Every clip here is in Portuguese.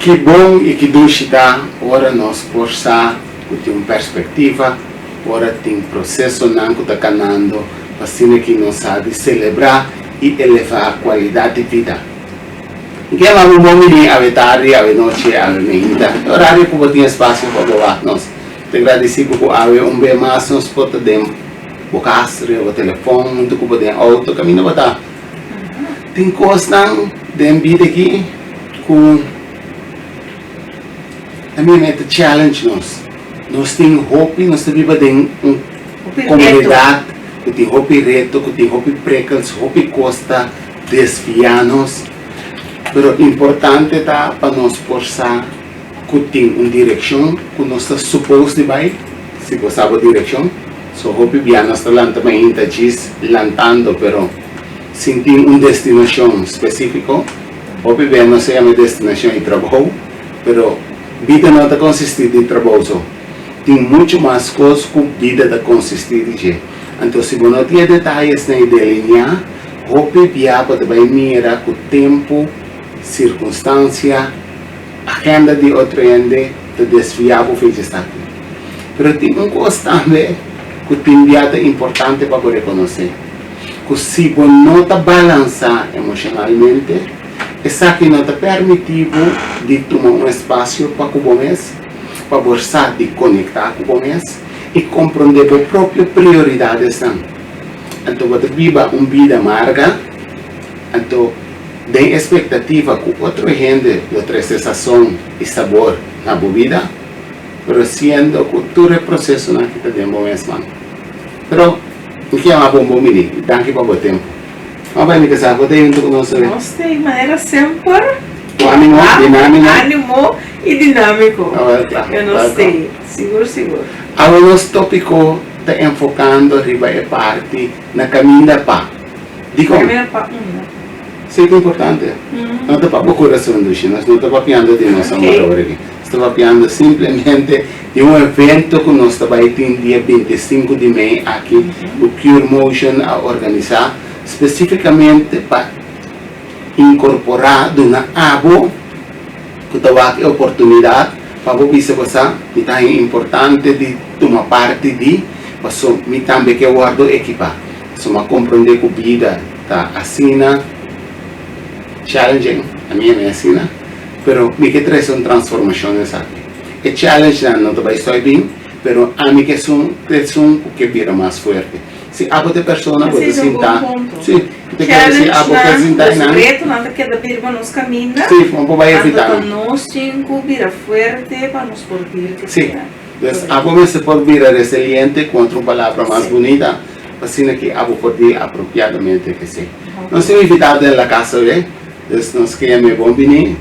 Que bom e que dushida, ora nós força com uma perspectiva, ora tem processo não que está canando, assim que nós sabe celebrar e elevar a qualidade de vida. Que é um bom dia, a tarde, a noite, a meia, horário que você tem espaço para doar nós. Te agradeço por haver bem mais nos podemos bocar o telefone, muito que podem auto caminho para tem coisas de vida aqui com a minha meta challenge nós temos hope, nós vivemos em uma comunidade que tem hope reto, que tem hope precals, hope costa desviar-nos, mas importante está para nós forçar que tem uma direção que nós estamos suposto de ir, se você sabe a direção, so hope bem nós estamos também lantando, pero sem ter uma destinação específica, hope bem não se chama destinação e trabalho, pero vida não está consistente em trabalho, tem muito mais coisas que vida está consistente. Então, se você não tem detalhes na delinear, hope bem pode mirar com o tempo, circunstância, agenda de outro ende, te desviar para o estar aqui. Mas tem uma coisa também que é importante para reconhecer. Que se você não está balançado emocionalmente, isso aqui não está permitido de tomar um espaço para o mês, para você de conectar com o mês e compreender as próprias prioridades. Então, você vive uma vida amarga, então, tem expectativa que outra gente, outra sensação e sabor na vida, mas sendo que todo o processo não está dentro do mês. Mas, o que é uma bomba mini? Danke para o tempo. Vamos ver, você tem muito conosco? Nossa, de maneira sempre ânimo e dinâmico. Eu não sei, seguro. Agora, nosso tópico está enfocando arriba a parte na caminha para. Digo, isso é importante. Não está para o coração do China, não está para piando de nós agora aqui. Está para piando simplesmente de um evento que nós estamos tendo dia 25 de maio aqui, o Cure Motion a organizar, especificamente para incorporar uma abo que está aqui a oportunidade para você passar, e é importante de tomar parte de, mas também que guardo equipa, só compreender que a vida está assina, challenging, a minha é assina, pero me que traz uma transformação aqui. É challenge não está bem bem, pero a mim que são que vira mais forte. Se a outra pessoa pode sentar, sim, challenge não, preto não te queda birba nos caminhos. Sim, vamos vai evitar. Nós cinco vira forte para nos portir. Sim, a você pode virar resiliente contra uma palavra mais bonita, assim que a pode apropriadamente que sim. Nós temos invitado na casa, né? Nós queremos bom vinho.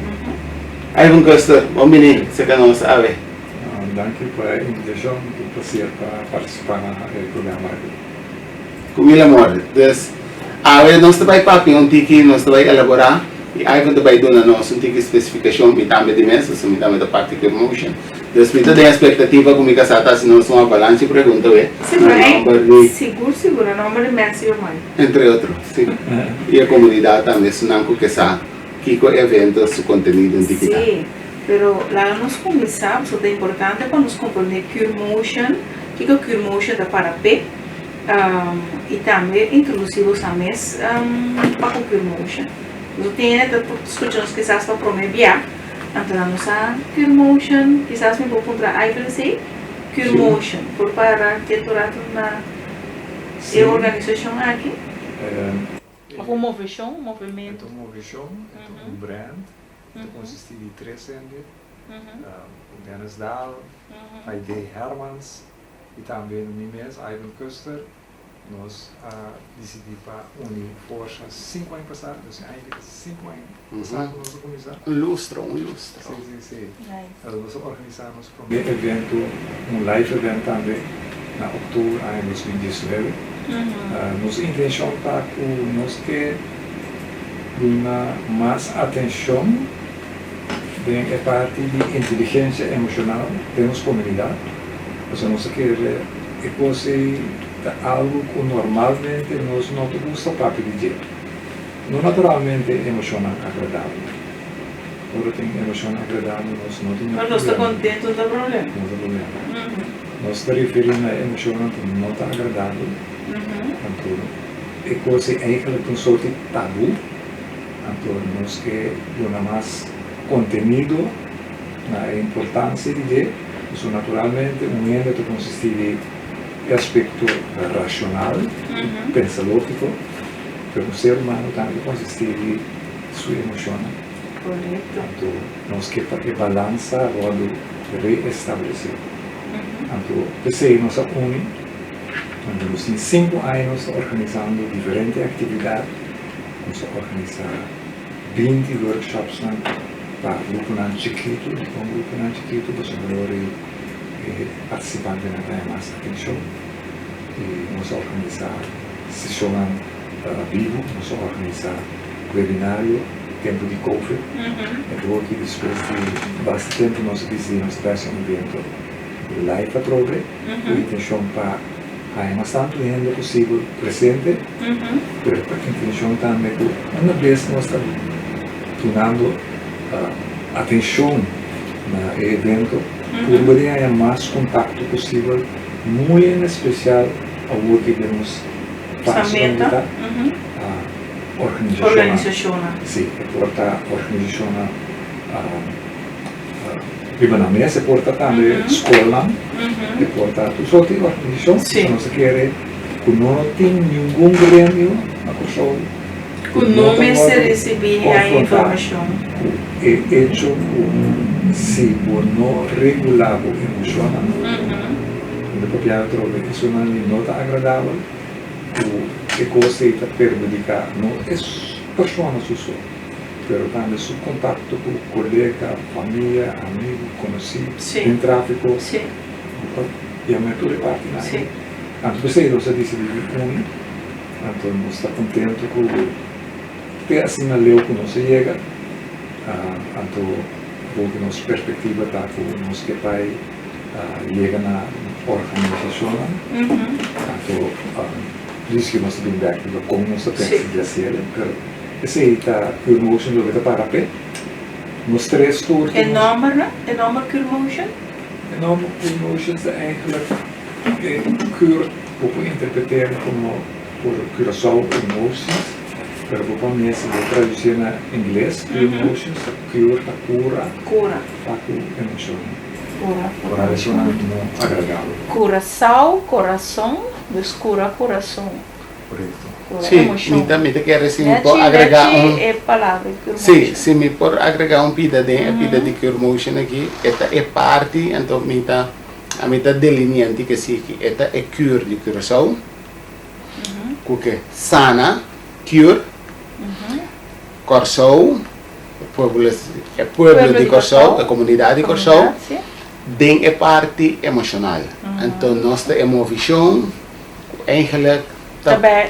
Aí vamos gostar, bom vinho, você que não sabe. Danke pela invitação e prazer para participar no programa. Comida morte. Então, nós também papel que nós também elaborar e aí vamos também dar nós uma especificação me também de mesa, me também da parte de motion. Então, me dá a expectativa como que está se nós uma balança e pergunta é. Seguro, não me remessa eu mãe. Entre outros, sim. E a comunidade também não que sabe que o evento su contenido digital. Sim, pero lá nós começamos, o é importante para nos compreender Cure Motion, que o Cure Motion da para P. E também introduzimos a mês para o Cure Motion. Nós temos discussões que estão para promover, então nós temos Cure Motion, quizás me vou contra a IPC, Cure Motion, por para ter na organização aqui. Um movimento. Um brand, que consiste de 3 ende, o Dennis Dahl, a Idee Hermans, e também o Mimes, Ivan Kuster. Nós decidimos para unir forças 5 anos passados, então ainda 5 anos passados nós começamos. Um lustro. Sim. Então nós organizamos um evento, live event também, na outubro de 2019. Nossa intenção está que nós queremos dar mais atenção a parte de inteligência emocional da nossa comunidade. Então nós queremos algo que normalmente nós não gostamos para pedir. Não naturalmente emocional agradável. Ora tem emoção agradável, nós não temos Mas nós estamos contentos, não tem problema. Não tem problema. Nós estamos referindo a emoção que não está agradável. Então, é coisa eigenlijk een soort taboe. Então, nós que dona mais conteúdo na importância de ver. Isso naturalmente um ente consiste de aspecto racional, pensalógico, pero o ser humano também consiste de sua emoção. Correto. Então, nós que balança pode reestabelecer. Então, pensei nossa uni, nós em 5 anos organizando diferentes atividades, nós organizamos 20 workshops para grupo não chiquito, com grupo não chiquito, para os participantes na mais atenção. E nós organizamos sessões vivo, nós organizamos webinário, tempo de Covid. Então, aqui depois de bastante tempo, nós decidimos fazer um evento live a prove, com intenção para mais tanto gente possível presente, mas a intenção também que uma vez nós estamos tornando atenção no evento, por poder ter mais contato possível, muito em especial ao que temos feito a organização. Sim, porta a organização na mesa, porta também escola, e porta tudo que organização, se não se quer que não tem nenhum grêmio na pessoa. Com o nome se receber a informação. É hecho se não regular a emoção, depois trouxe isso não é nota agradável, o que você está perjudicando não é pessoa só, mas também seu contato com o colega, família, amigo, conhecido, em tráfico, e a mentoria parte na. Antes você não se decide então não está contente com ter assim na leu que não se chega, então porque nossa perspectiva está com nós que vai chega na organização, então diz que nós temos back do como nós temos de ser, mas esse está que o motion do beta para pé, nos 3 tours. É nome que o motion? É nome que o motion é eigenlijk cura, pouco interpretar como por curaçao emotions, pero para mim se traduzir na inglês, emotions, cura, fato emoção. Cura é muito agradável. Coração, coração, descura coração. Correto. Sim, me também quero se me pode agregar é palavra que sim, se me pode agregar pida de cure motion aqui, esta é parte, então a mim está delineante que sim, que esta é cure de curação, que sana, cure, Corsou, pueblo de Corsou, a comunidade de Corsou, tem a parte emocional. Então, nossa emoção, eigenlijk,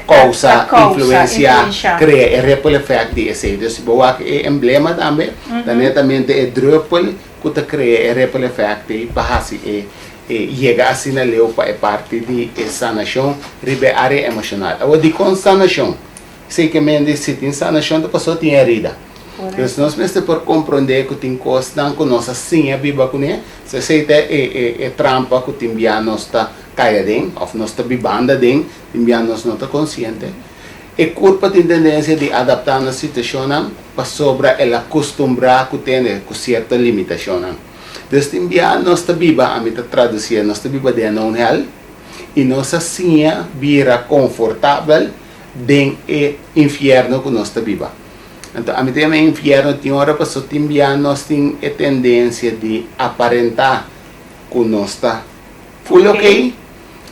causa, influência, cria, ripple effect de esse. Dus, boa que é emblema também, também é druppel, que cria, ripple effect, para chega assim na leu para a parte de sanação, ribe área emocional. Agora, de sanação, sei que me se tem sanação, a pessoa tem herida. Então, nós precisamos por compreender que tem coisas que nossa sinha viva com ele, se você tem trampa que tem via nossa caia dentro, ou nossa bibanda dentro, tem via nossa consciente. E corpo tem tendência de adaptar na situação para sobre ela acostumbrar que tem com certa limitação. Então, tem via nossa biba, a mim traduzir nossa biba de não real, e nossa sinha vira confortável dentro do inferno que nossa biba. Então, a mim também inferno tem hora para só timbiar nós tem a tendência de aparentar que nós está full ok,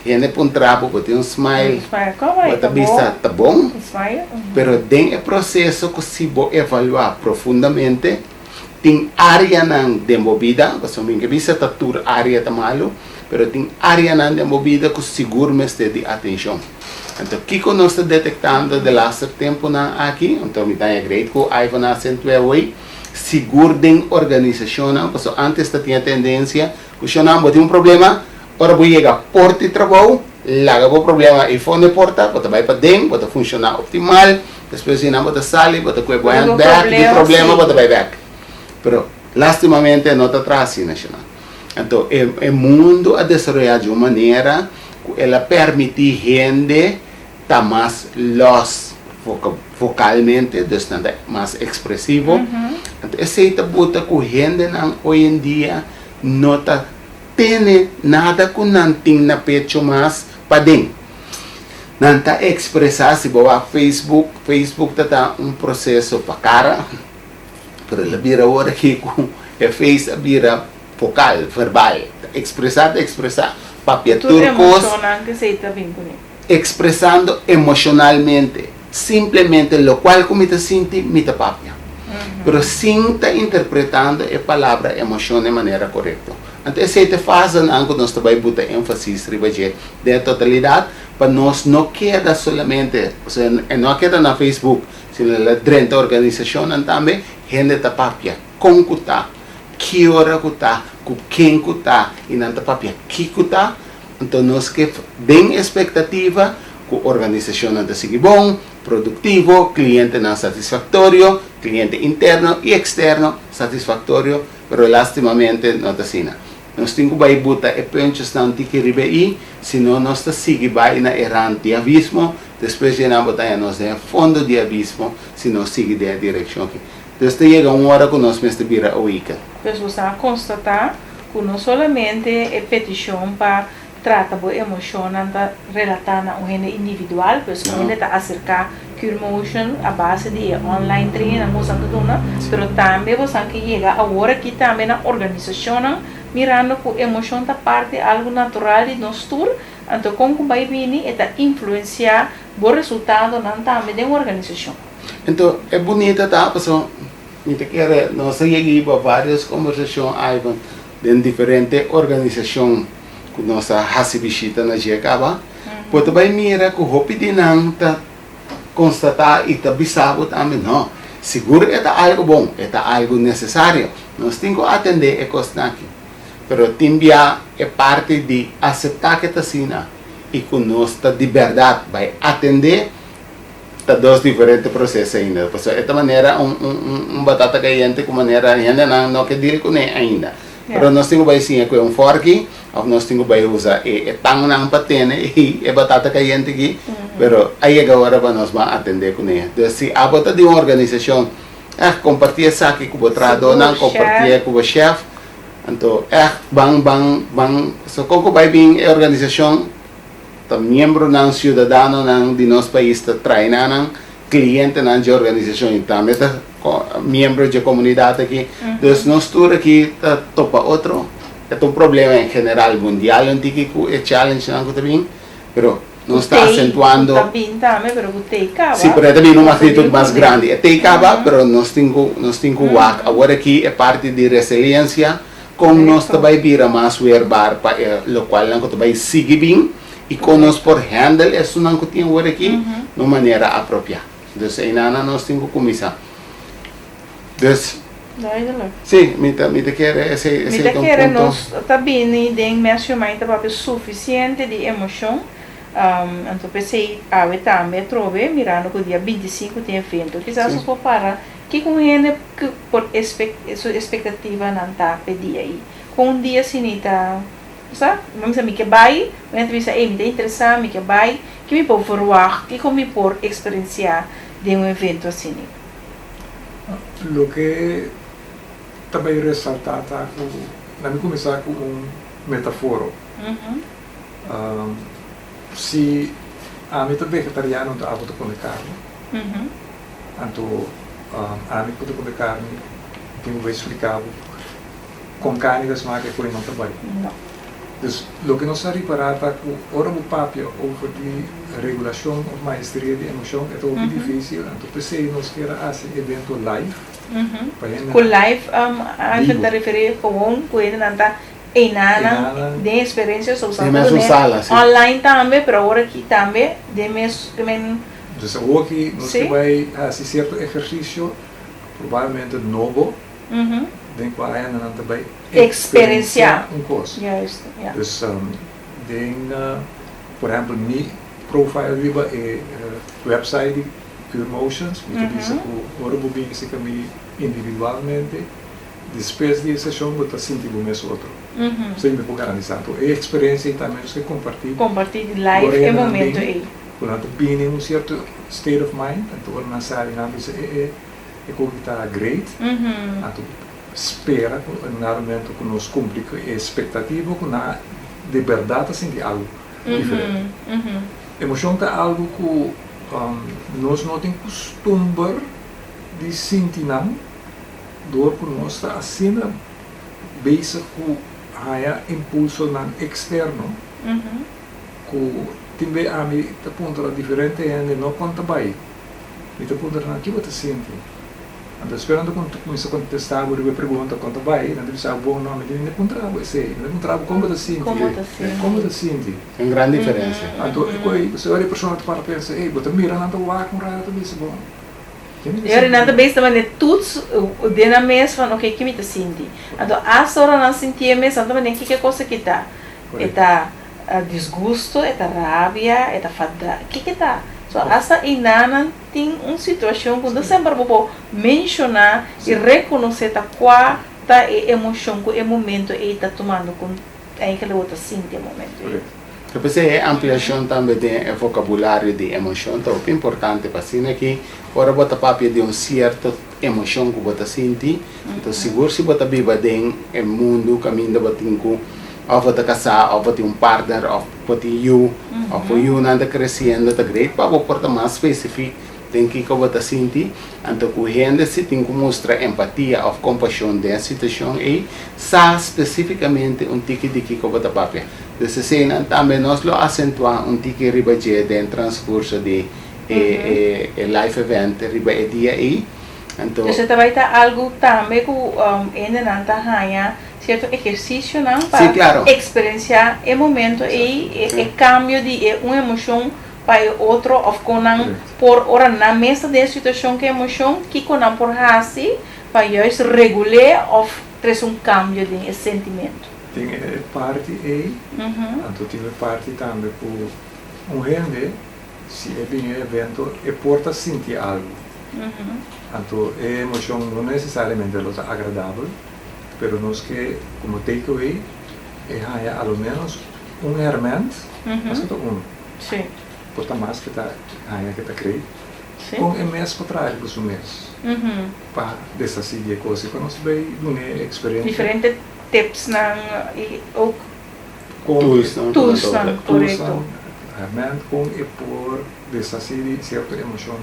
gente põe trapo, põe um smile, põe vista tá bom, pero dentro do processo que se vou evaluar profundamente, tem área não desenvolvida, porque minha vista tá tur área tá malo, pero tem área não desenvolvida que seguro me de atenção. Então, o que nós estamos detectando de laatste tempo aqui, então, me dá a great que a iPhone acentua hoje, seguro de organização, porque antes tinha tendência, que se não tem problema, ora vou chegar porta de trabalho, larga o problema, iPhone de porta, você vai para dentro, você funciona optimal, depois se não você sai, você vai back, de problema, você vai back. Pero, lastimamente, não está atrás, nacional. Então, o mundo a desenvolver de uma maneira que ela permite gente estar mais los vocalmente, então, mais expressivo. Então, essa buta que gente hoje em dia não está tendo nada que não tem na pecho mais para dentro. Não está expressar se boa Facebook está um processo para cara, pero ela vira hora que com a face vira vocal, verbal, expressar, papel turcos, expressando emocionalmente, simplesmente lo qual como te sinti, me te papia. Pero sin estar interpretando a palavra emoção de maneira correta. Então, essa fase em que nós também botamos ênfase de totalidade, para nós não queda solamente, ou seja, não queda na Facebook, sino dentro da organização também, gente está papia, com que está, que hora que está, com quem que está, e não está papia, que está. Então, nós que bem expectativa, que a organização está seguir bom, produtivo, cliente não satisfatório, cliente interno e externo satisfatório, pero lastimamente não está assim. Nós temos que botar e pensos não tem que ribeir, senão nós está seguir vai na errante abismo, depois de não botar nós no fundo de abismo, se nós seguir da direção aqui. Então chega uma hora que nós mesmo vira o ica. Então você vai constatar que não somente é petição para tratar a emoção relatada a um individual, pois a gente está acercar que a emoção a base de online training, mas também você que chega a hora que também na organização mirando que a emoção está parte de algo natural de nós todos, então como vai vir está influenciar o resultado também de uma organização. Então é bonita tá, pessoal. Nós chegamos a várias conversações aí em diferentes organizações que nós recebemos na Jecaba. Pode vai mirar que o hopi de não tá constatar e tá bisabo também não. Seguro é algo bom, é algo necessário. Nós temos que atender a coisa aqui. Pero também é parte de aceitar que está assim e que nós está de verdade vai atender a dois diferentes processos ainda. Porque esta maneira batata caliente com maneira ainda não quer dizer que nem ainda. Pero nós temos que sim com fork, nós temos que usar tang não patene e batata caliente aqui. Pero aí agora para nós vamos atender com ele. Então se a bota de uma organização compartilhar isso aqui com o trado, não compartilhar com o chefe. Então, so como vai vir a organização, membro não cidadão não de nosso país está treinando, cliente não de organização e também membro de comunidade aqui. Então, nós todos aqui topa outro. É um problema em geral mundial, não tem que é challenge não também, pero nós está acentuando. Também, pero tem cava. Sim, pero também uma atitude mais grande. Tem cava, pero nós temos que work. Agora aqui é parte de resiliência. Como nós também vira mais verbal para o qual não também sigue bem e como nós por handle isso não tinha agora aqui de maneira apropriada. Então aí nós temos que começar. Então, sim, me quer esse ponto. Nós também temos mais papel suficiente de emoção. Então pensei também trove mirando que o dia 25 tem evento. Quizás nós vamos parar que com gente que por expectativa não está pedir aí. Com um dia assim está, sabe? Vamos dizer, me que vai, a gente pensa, me está interessado, me que vai, que me pode forward, que como me pode experienciar de um evento assim. O que também ressaltar tá vamos começar com metáforo. Se a meta vegetariano está apto com carne, então a mim pode comer carne, tenho que explicar com carne das marcas por não trabalho. Então, o que nós reparar é que ora o papel over de regulação ou maestria de emoção é tão difícil. Então, pensei nós queira fazer evento live. Com live, a gente está referindo com ele não está de experiências online também, para agora aqui também, de mesmo. Então, hoje nós vai fazer certo exercício, provavelmente novo, den qual a gente também experienciar coisa. Então, por exemplo, meu profile viva é website Pure Motions, que diz que o orbo bem se caminha individualmente, depois da sessão, você sentir o mesmo outro. Sempre vou garantizar. Então, a experiência também que compartilhar. Compartilhar live e momento aí. Quando bem em certo state of mind, então na sala na bisa como está great, então espera no momento que nos cumpre a expectativa que na de verdade sentir algo diferente. Emoção é algo que nós não temos costume de sentir não, door que nós está assim bezig com a impulso não externo, que também a mim te ponto diferente e não conta bem. Me te ponto na que você sente. Então esperando quando tu começa a contestar, você pergunta quanto bem, não deve saber bom nome, não encontrava você, não encontrava como você sente. Como você sente. É uma grande diferença. Então, você olha a pessoa para pensar, ei, você mira na tua vaca, um rato bem bom. Eu nada bem também tudo o dia na mesa falando ok que me te sente. Então a hora não sentia mesa também que coisa que tá. Eta desgosto, eta rabia, eta fada. Que tá? So essa inana tem uma situação quando sempre vou mencionar e reconhecer tá qual tá a emoção, o momento e tá tomando com aquela outra sente o momento. Depois a ampliação também do vocabulário de emoção, então é importante para si que ora bota papel de certa emoção que você sente, então seguro se você vive dentro do mundo, caminho você tem que ou você casar, ou você partner, ou você ou você anda crescendo, tá great, para você portar mais específico tem que você sente, então que a gente se tem que mostrar empatia ou compaixão da situação e sabe especificamente tique de que você papel. Dessa cena também nós lo acentuamos tique riba de dentro transcurso de live event riba dia aí. Então você vai estar algo também que ainda não está ganha certo exercício não para claro. Experienciar o momento e o cambio de uma emoção para outro ou conan por ora na mesa de situação que emoção que conan por assim para just regular ou traz cambio de sentimento. Tem parte aí, então tem parte também por gente se é bem evento é porta sentir algo. Então a emoção não necessariamente é agradável, pero nós que como takeaway é ao menos hermano, mas que Sim. porta mais que tá que tá creio. Com o mês para trás do mês. Para dessa seguir coisa que nós vai uma experiência. Diferente tips na e ou tools correto. Realmente com e por dessa série certa emoção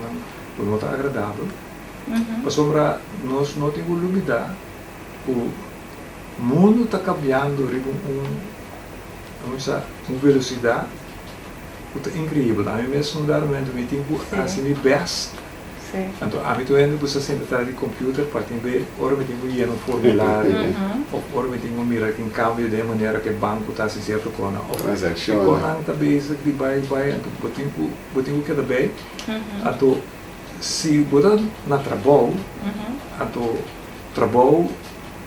não muito agradável. Mas sobre nós não temos dúvida o mundo está cambiando uma velocidade incrível. A mim mesmo no momento me tenho assim best. Então a mim também você sempre está de computer para ter ora me tenho um formulário ou ora me tenho mirar que cambio de maneira que o banco está se certo com a transação. Com a basic de vai então botinho que bem. Então se botar na trabalho, então trabalho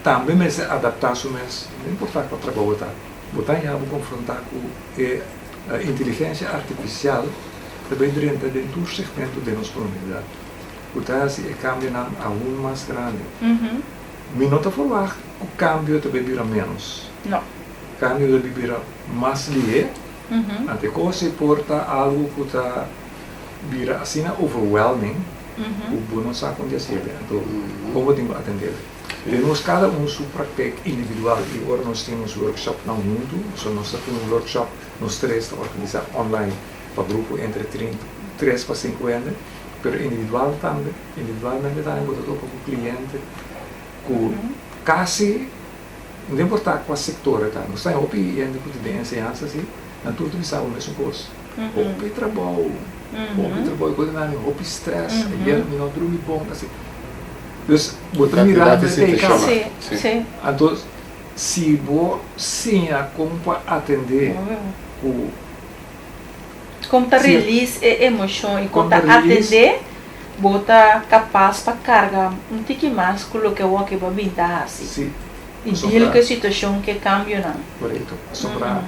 também me se adaptar mas não importa para trabalho tá. Botar já vou confrontar com a inteligência artificial também dentro do segmento de nossa comunidade. Portanto, se o cambio é ainda mais grande. Me não está falando que o cambio também vira menos. Não. O cambio também vira mais lié. Até que se porta algo que está vira assim overwhelming. O bom não sabe acontecer. Então, como tenho que atender? Temos cada sua prática individual e agora nós temos workshop no mundo, nós temos um workshop nos três organizar online para grupo entre 3 para 5 anos, mas individualmente também vou com o cliente com quase não importa qual sector tá, nós estamos aqui em de ensinança assim, na tudo isso é a mesma coisa. Hobby trabalho, hobby stress, e não dorme bom assim. Dus botar mirada Sim. Então, se você como para atender o como tá release emoção e como tá atender bota capaz para carregar tique mais com o que eu que vai pintar assim. E deal com a situação que cambia não. Correto. Sobre a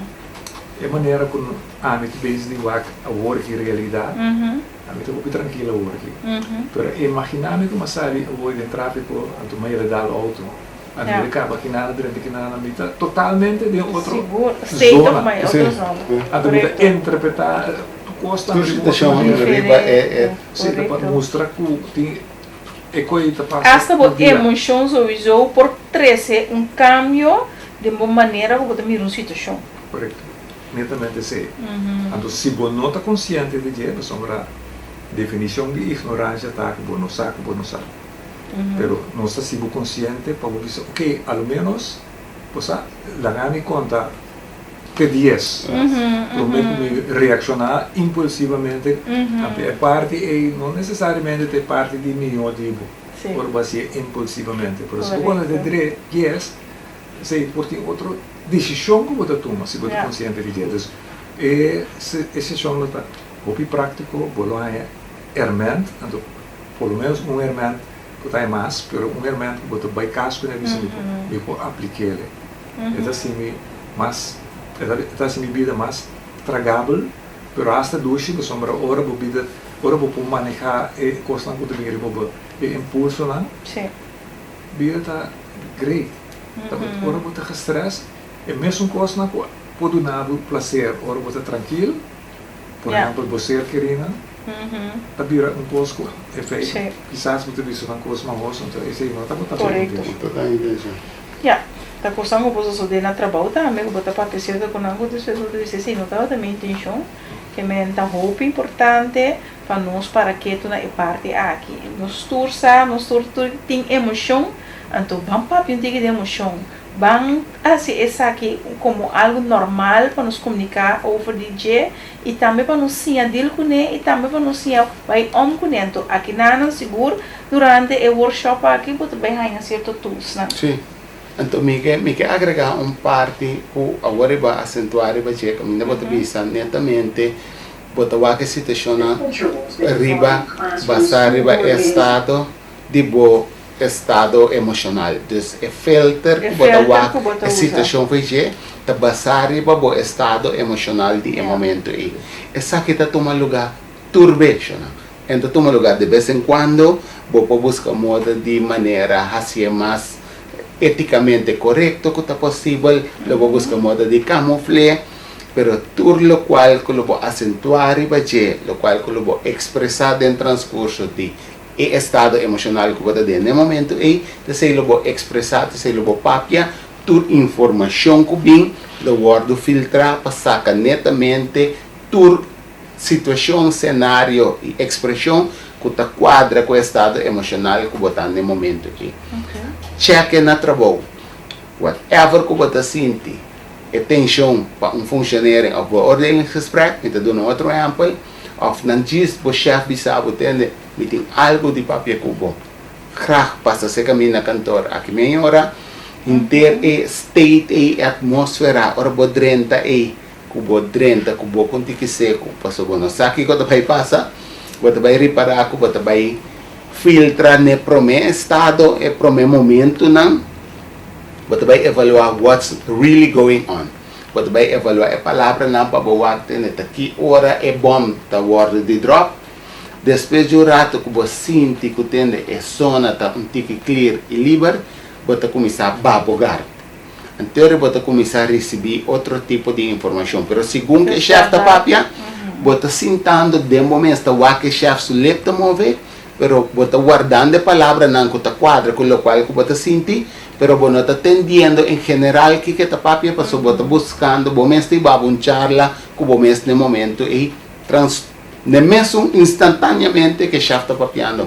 maneira como a gente base de a work realidade. A gente é tranquila work. Pero imagina-me como sabe o de tráfico, a tu meio da auto, Amerika, Bakinana, Drentikinana, Mita, totalmente de outro Seguro, state of zona. mind, Sim. outra zona. A deve interpretar costa Tua situação riba é Sim, para Correto. mostrar que tem coisa passa. Hasta por emoções ou por 13 cambio de uma maneira como você mira uma situação. Correto. Netamente sei. Então, se você não está consciente de que sombra definição de ignorância está que você não sabe. Pero não está se consciente para você dizer, ok, ao menos, pues, dar conta que 10. Para reaccionar impulsivamente. A parte e não necessariamente é parte de meu digo. Por você impulsivamente. Por isso, quando você 10, sei, por ter outra decisão que você toma, se você é consciente de isso. E essa decisão está muito prático, bolo é herment, então, pelo menos herment que está mais, mas herment que você vai casco na visão, e pode aplicar ele. Então, assim, mais, então, assim, vida mais tragável, mas hasta duche, você sombra hora bebida, hora você manejar e costa que você tem impulso lá. Vida está great. Ora você está stress, e mesmo coisa que pode dar prazer, ora você tranquilo, por exemplo, você querendo, vira coisa que é feio. Quizás você diz uma coisa mais então esse não está muito Correto. Tá costando que você de na trabalho também, que você participa com algo de isso, você diz assim, não estava também intenção, que me dá roupa importante para nós para que tu na parte aqui. Nós tursa tem emoção, então vamos para um tipo de emoção. Vamos assim essa aqui como algo normal para nos comunicar over DJ e também para nos sentir com ele e também para nos sentir vai com ele. Então aqui não seguro durante o workshop aqui você vai ganhar certo tools, né? Sim. Então, me quer agregar parte que agora vai acentuar e vai chegar, ainda vou pensar netamente, botar a situação arriba, basar arriba estado de bo estado emocional. Então, é filter que botar a situação vai chegar, tá basar arriba bo estado emocional de momento aí. Essa aqui tá toma lugar turbation. Então, toma lugar de vez em quando, vou buscar modo de maneira hacia mais eticamente correcto que está possível, luego busca modo de camuflar, pero todo lo cual que lo voy a acentuar y lo cual que lo voy a expresar en el transcurso de estado emocional que voy a tener en el momento y se lo voy a expresar, se lo voy a papia, toda información que bien lo voy a filtrar para sacar netamente toda situación, escenario y expresión que está cuadra con el estado emocional que voy a tener en el momento aquí. Check na trabalho. Whatever que você sente, atenção para funcionário ou para ordenaringsgesprek, então dou outro exemplo, ou não diz o chefe sabe entender, me tem algo de papel cubo. Graag passa se caminho na cantor, aqui meia hora, inter state e atmosfera, ora bo drenta cubo conti que seco, passou bom. Saki que vai passar, você vai reparar que você vai filtrar ne prome estado e prome momento não, você vai evaluar what's really going on, você vai evaluar a palavra não para boa ter aqui hora é bom tá word de drop, depois de rato que você sente que tem é zona tá tique clear e livre, você começar a babogar, então você começar a receber outro tipo de informação, pero segundo que chefe tá papia, você sentando de momento tá o que chefe se lepta mover, pero você guardando a palavra não que está quadra com o qual que você sente, pero você não está entendendo em geral que está papia, porque você buscando, você mesmo vai uma charla, que você mesmo no momento e mesmo instantaneamente que já está papiando.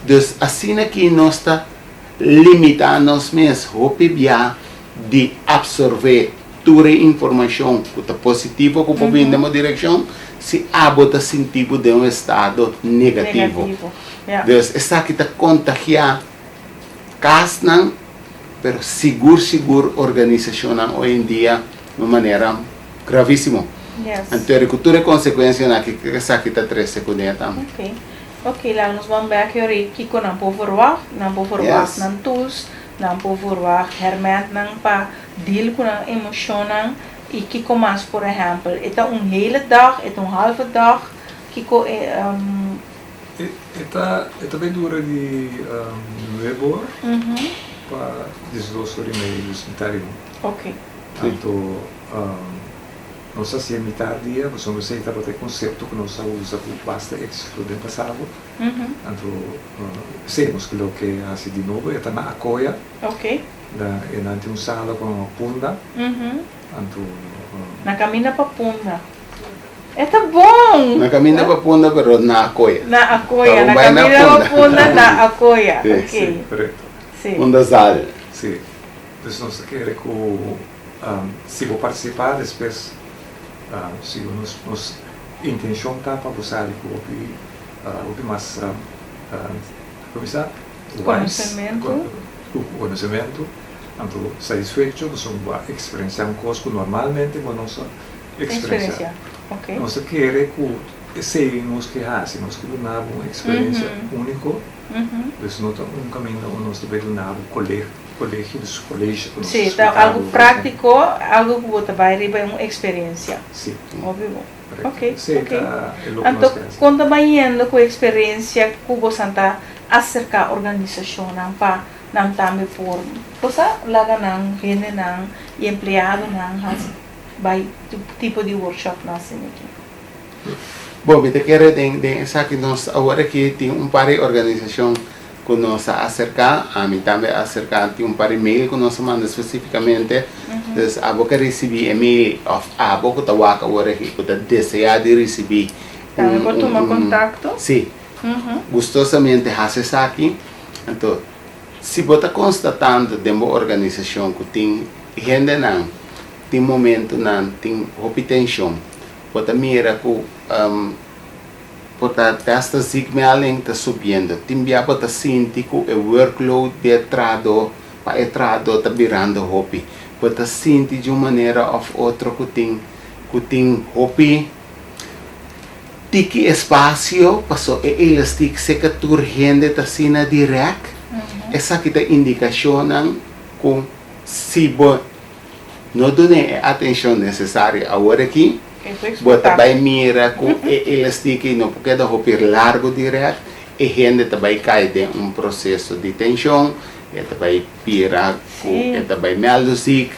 Então, assim aqui nós está limitando nós mesmos de absorver toda a informação que está positiva, que pode vir em uma direção, se você sentir de um estado negativo. Então, essa aqui está contagiando casa, pero seguro organização hoje em dia de uma maneira gravíssima. Então, que toda consequência aqui que essa aqui está 3 segundos também. Ok, lá nós vamos ver aqui que não pode verwacht, não tools, não pode verwacht, hermet não para deal com a emoção e que começa, por exemplo, é hele dag, é halve dag, que Esta bem dura de Weber, para desdoço de meios interim. Ok. Tanto nós assim metade dia, nós vamos aceitar o conceito que nós usa com basta excluir passado. Tanto sabemos que o que hace de novo é na acolha. Ok. E na um sala com uma punda. Tanto Na caminha para Punda. É tá bom! Na caminha para Punda, pero na acolha. Na acolha, na Vai na caminha para Punda. Punda, na acolha. Sim, Ok. sim, correto. Sim. Punda Zal. Sim. Então nós queremos que se vou participar depois, se nos intenção tá para usar o que mais começar conhecimento, então satisfeito, nós vamos experienciar coisa que normalmente nós experienciar. Ok. Nós queremos que seguimos que hacemos que não uma experiência única, então não caminho nós devemos dar colégio. Sim, então algo prático, algo que você vai receber uma experiência. Sim. Óbvio. Ok. Então, quando vai indo com a experiência que você está acerca a organização, para não também por você laga não gente não e empregado não vai tipo de workshop assim aqui. Bom, eu quero dizer que nós agora que tem par de organização que nós acerca, a mim também acerca tem par de e-mail que nós manda especificamente, então a boca receber e-mail of a boca tá waka agora que tá desejar de receber. Também pode tomar contato. Sim. Gostosamente hace aqui, então se você constatando de uma organização que tem gente não, tem momento não, tem obtenção, você mira que você testa signaling está subindo, tem via você sente que o workload de entrado para entrado está virando hobby, você sente de uma maneira ou outra que tem hobby. Tiki espaço, passou eles tiki se que turgente está sina direct. Essa que está indicação que se você não dá a atenção necessária agora aqui, você vai mirar que eles tiki não porque da roupa largo direto e gente vai cair em processo de tensão, vai pirar, vai meldosik,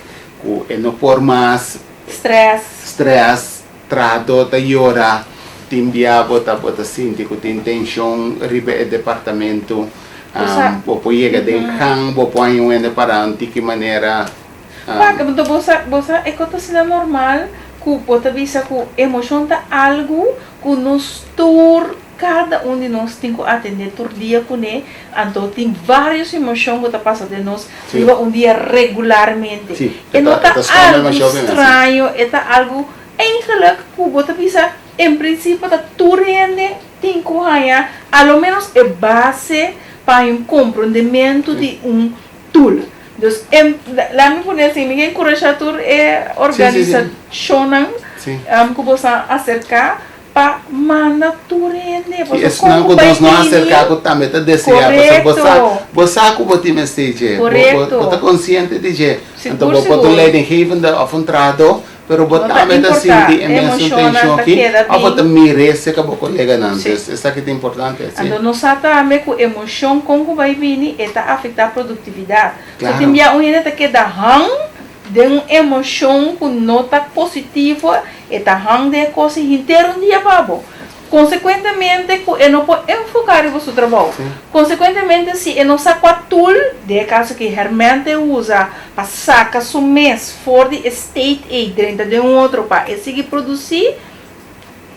que não por mais stress, trato da llorar. Timbia bota sinti que tem tensão ribe o departamento popo chega de hang popo ayo ende para que maneira Paga, então você é que normal que você visa que emoção tá algo que nos tur cada de nós tem que atender todo dia com ele, então tem várias emoções que passa de nós dia regularmente. E não tá algo estranho, é algo eigenlijk que você visa em princípio da turende tem que ganhar ao menos a base para compreendimento de tool. Então, lá me pone assim, me encorajar a organização que você acercar para mandar turende. Isso não que nós não acercar que também está desejando. Você que você me stage, você consciente de que então você lê em heaven da entrada. Pero também está sentindo imensa tensão aqui, a você merece que o colega não, isso aqui é importante. Então nós sabemos que a emoção como vai vir está afetar a produtividade. Se tem gente que dá hang de uma emoção que não está positiva, está hang de coisa inteira dia babo. Consequentemente, eu não posso enfocar no seu trabalho. Consequentemente, se eu não saco a tool, de caso que realmente usa para sacar seu mês fora de state aid dentro de outro para seguir produzir,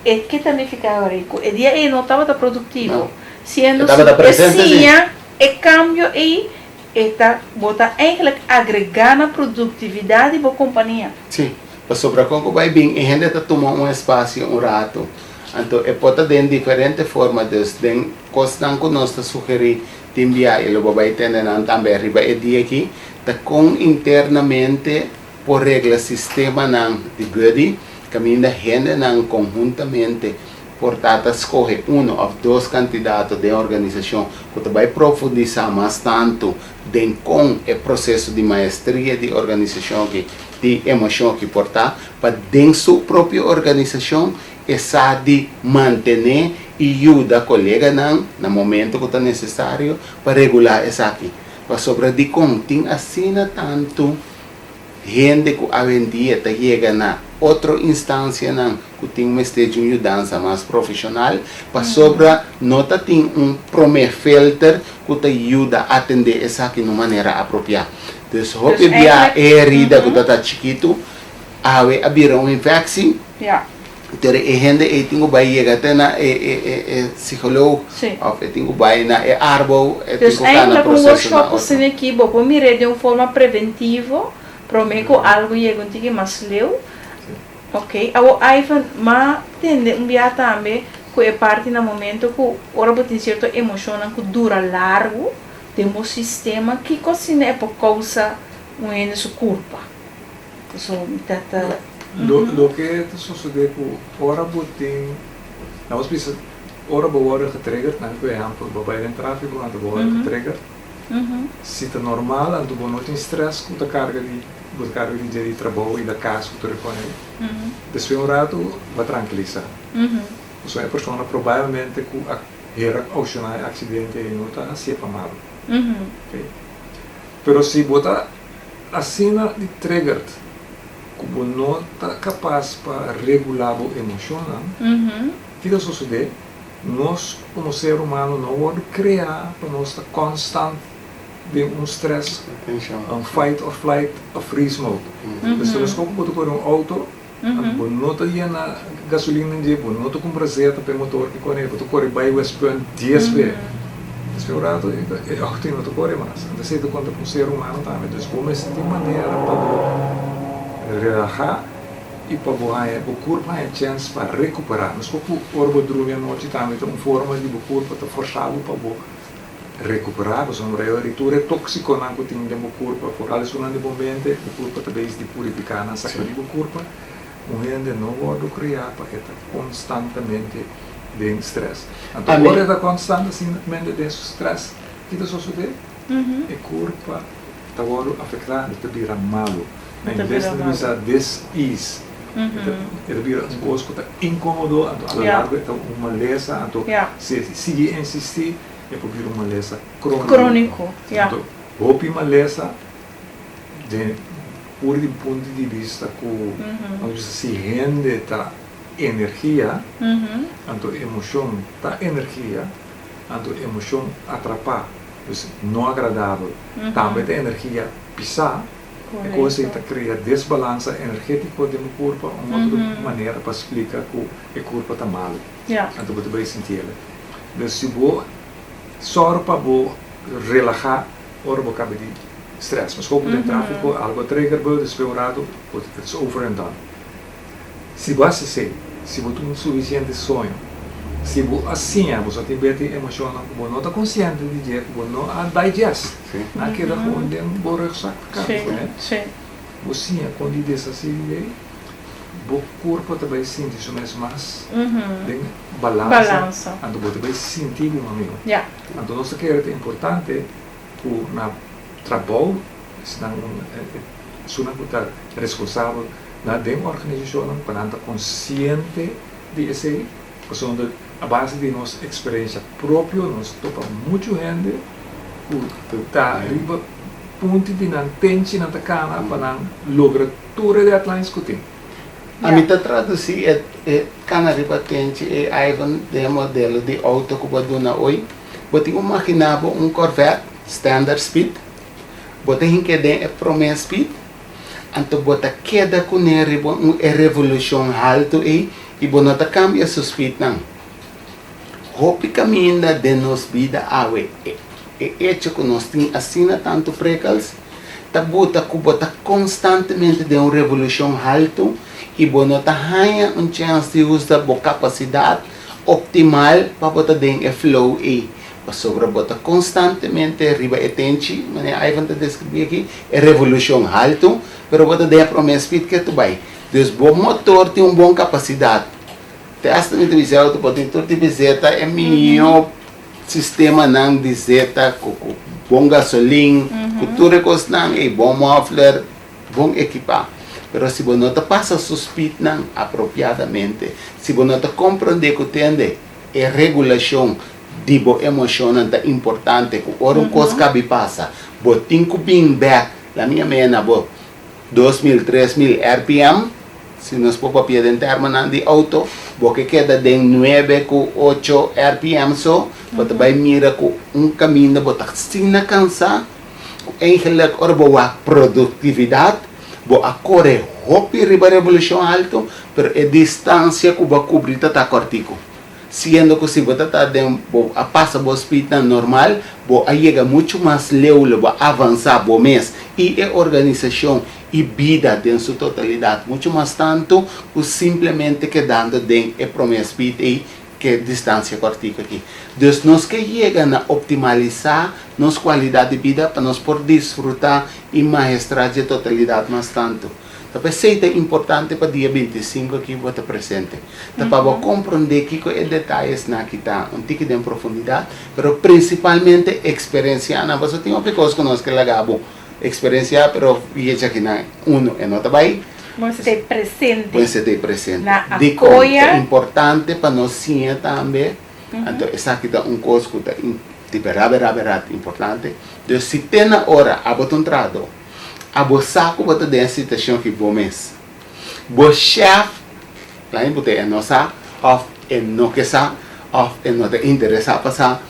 é que também fica rico. E dia ele não estava produtivo. Se ele não precisa, é cambio aí, está bota eigenlijk agregar na produtividade da companhia. Sim, para sobre como vai bem, a gente está tomando um espaço rato. Então, pode ter diferentes formas de coisas que nós sugerimos enviar e logo vai ter também arriba e dia aqui, tá com internamente por regra sistema de goody, caminha gente conjuntamente portanto escolhe ou dois candidatos de organização que vai profundizar mais tanto com o processo de maestria de organização que de emoção que portar para dentro da sua própria organização essa de manter e ajudar o colega no momento que está necessário para regular isso aqui. para sobre de contin assina tanto gente que a vendia chega na outra instância que tem uma stage de dança mais profissional para sobre nota tem primeiro filter que te ajuda a atender essa aqui de maneira apropriada. Então, se via herida que está chiquito, a vira uma infecção. Então, a gente tem que ir até na psicólogo, ou tem que ir na árvore, tem que estar no processo. Então, workshop aqui, vou mirar de uma forma preventiva, para mim que algo chega um mais leu. Ok, aí mas tem dia também que é parte no momento que ora tem certa emoção que dura largo, tem um sistema que cocina é por causa de sua culpa. Lo que sucede que ora tem, nós precisamos ora getriggerd, na por exemplo, bij een tráfego, aan de getriggerd. Se está normal, aan de não tem stress com a carga de trabalho e da casa que tu reconhece. Depois um rato vai tranquilizar. Então a pessoa provavelmente com a ocasionar acidente e não está assim para mal. Pero se botar assim de triggered, como não está capaz para regular a emoção, que vai suceder? Nós como ser humano não vamos criar para nós estar constante de stress, fight or flight or freeze mode. Então nós como botar por auto, não está llena gasolina de, não está com braseta para motor que corre, botar corre by West Point 10 vezes. Desfigurado é auto não está corre mais. Então se tu conta com ser humano também, então como essa de maneira para relaxar e para o corpo a chance para recuperar. Nós como orbo dormir à noite também tem uma forma de o corpo para forçá-lo para recuperar, porque uma reatura tóxico não que tem no corpo, por além de ambiente, o corpo também de purificar na saca do corpo. Um gente não pode criar para estar constantemente de estresse. Então, quando está constantemente de estresse, o que está sucedendo? O corpo está afetado, está vira malo. Na vez de usar dis-ease, ele vira um gosto que está incômodo, a largo está uma lesa, então se seguir insistir, é por vir uma lesa crônico. Então, houve uma lesa por do ponto de vista que se rende a energia, então emoção da energia, então emoção atrapalha, não agradável, também a energia pisar, e coisa que cria desbalança energética do corpo, uma outra maneira para explicar que o corpo está mal, então você vai sentir. Então se você só para relaxar, ora você acaba de stress, mas como tem tráfego, algo trigger vai desfigurado, it's over and done. Se você se você tem um suficiente sonho, se você assim, você tem bem emoção, você não está consciente de que você não digest, naquela onde você ressaca, você quando diz assim, o corpo também sente isso mesmo mais de balança, então você vai sentir o amigo. Então nós queremos é importante que na trabalho, se não é responsável na uma organização para estar consciente de esse, porque a base de nossa experiência própria, nós topa muito gente que está arriba ponto de não tentar na cana para lograr tudo de Atlantis que tem. A mim está traduzir cana arriba tente é Ivan de modelo de auto que eu dou na hoje. Eu tenho imaginado Corvette standard speed, eu tenho que dar primeiro speed. Então, você queda com uma revolução alta e você cambia sua speed. Hope caminho de nossa vida é hecho que nós temos assim tanto precals, você constantemente de uma revolução alta e você ganha uma chance de usar a capacidade optimal para você dar flow e sobre você constantemente arriba e tente, mas aí vamos descrever aqui, é revolução alta, pero você dá para o speed que tu vai. Então, o motor tem uma boa capacidade. Testa me dizer, tu pode ter de zeta é melhor sistema não de zeta com bom gasolina, com tudo que não é bom muffler, bom equipar. Pero se você não passa seu speed não apropriadamente, se você não compreende que tem é regulação dibo emocionan ta importante ku orum koska bi pasa bo tinku bing back la minha mena bo 2000 3000 rpm se nos po papia de terminan di auto bo que queda de 9 ku 8 rpm so bota vai mira ku caminho bota sina cansa eigenlijk orbo wa produtividade bo a corre hopi riba revolução alto pero a distância que vai cobrir tá cortico sendo que se você tá dentro a passa bo speed normal bo a chega muito mais leu bo avançar bo mês e a organização e vida em sua totalidade muito mais tanto que simplesmente quedando dentro a promessa speed e que distância cortica aqui. Então, nós que chegamos a optimizar nossa qualidade de vida para nós poder desfrutar e maestrar de totalidade mais tanto. Então, é importante para o dia 25 aqui você presente. Então, para compreender que os detalhes na kita um tique de profundidade, mas principalmente experiência. Não, você tem uma coisa que nós que lagabo experiência, pero veja aqui na é nota vai. Você presente. Você tem presente. Na Dico, apoia. é importante para nós sim também. Então, essa aqui é coisa que é importante. Então, se tem na hora, a botar entrado, a botar saco botar dentro da situação que bom mês. O chefe, lá em botar é nossa, ou é não que sa, ou é não te interessa passar,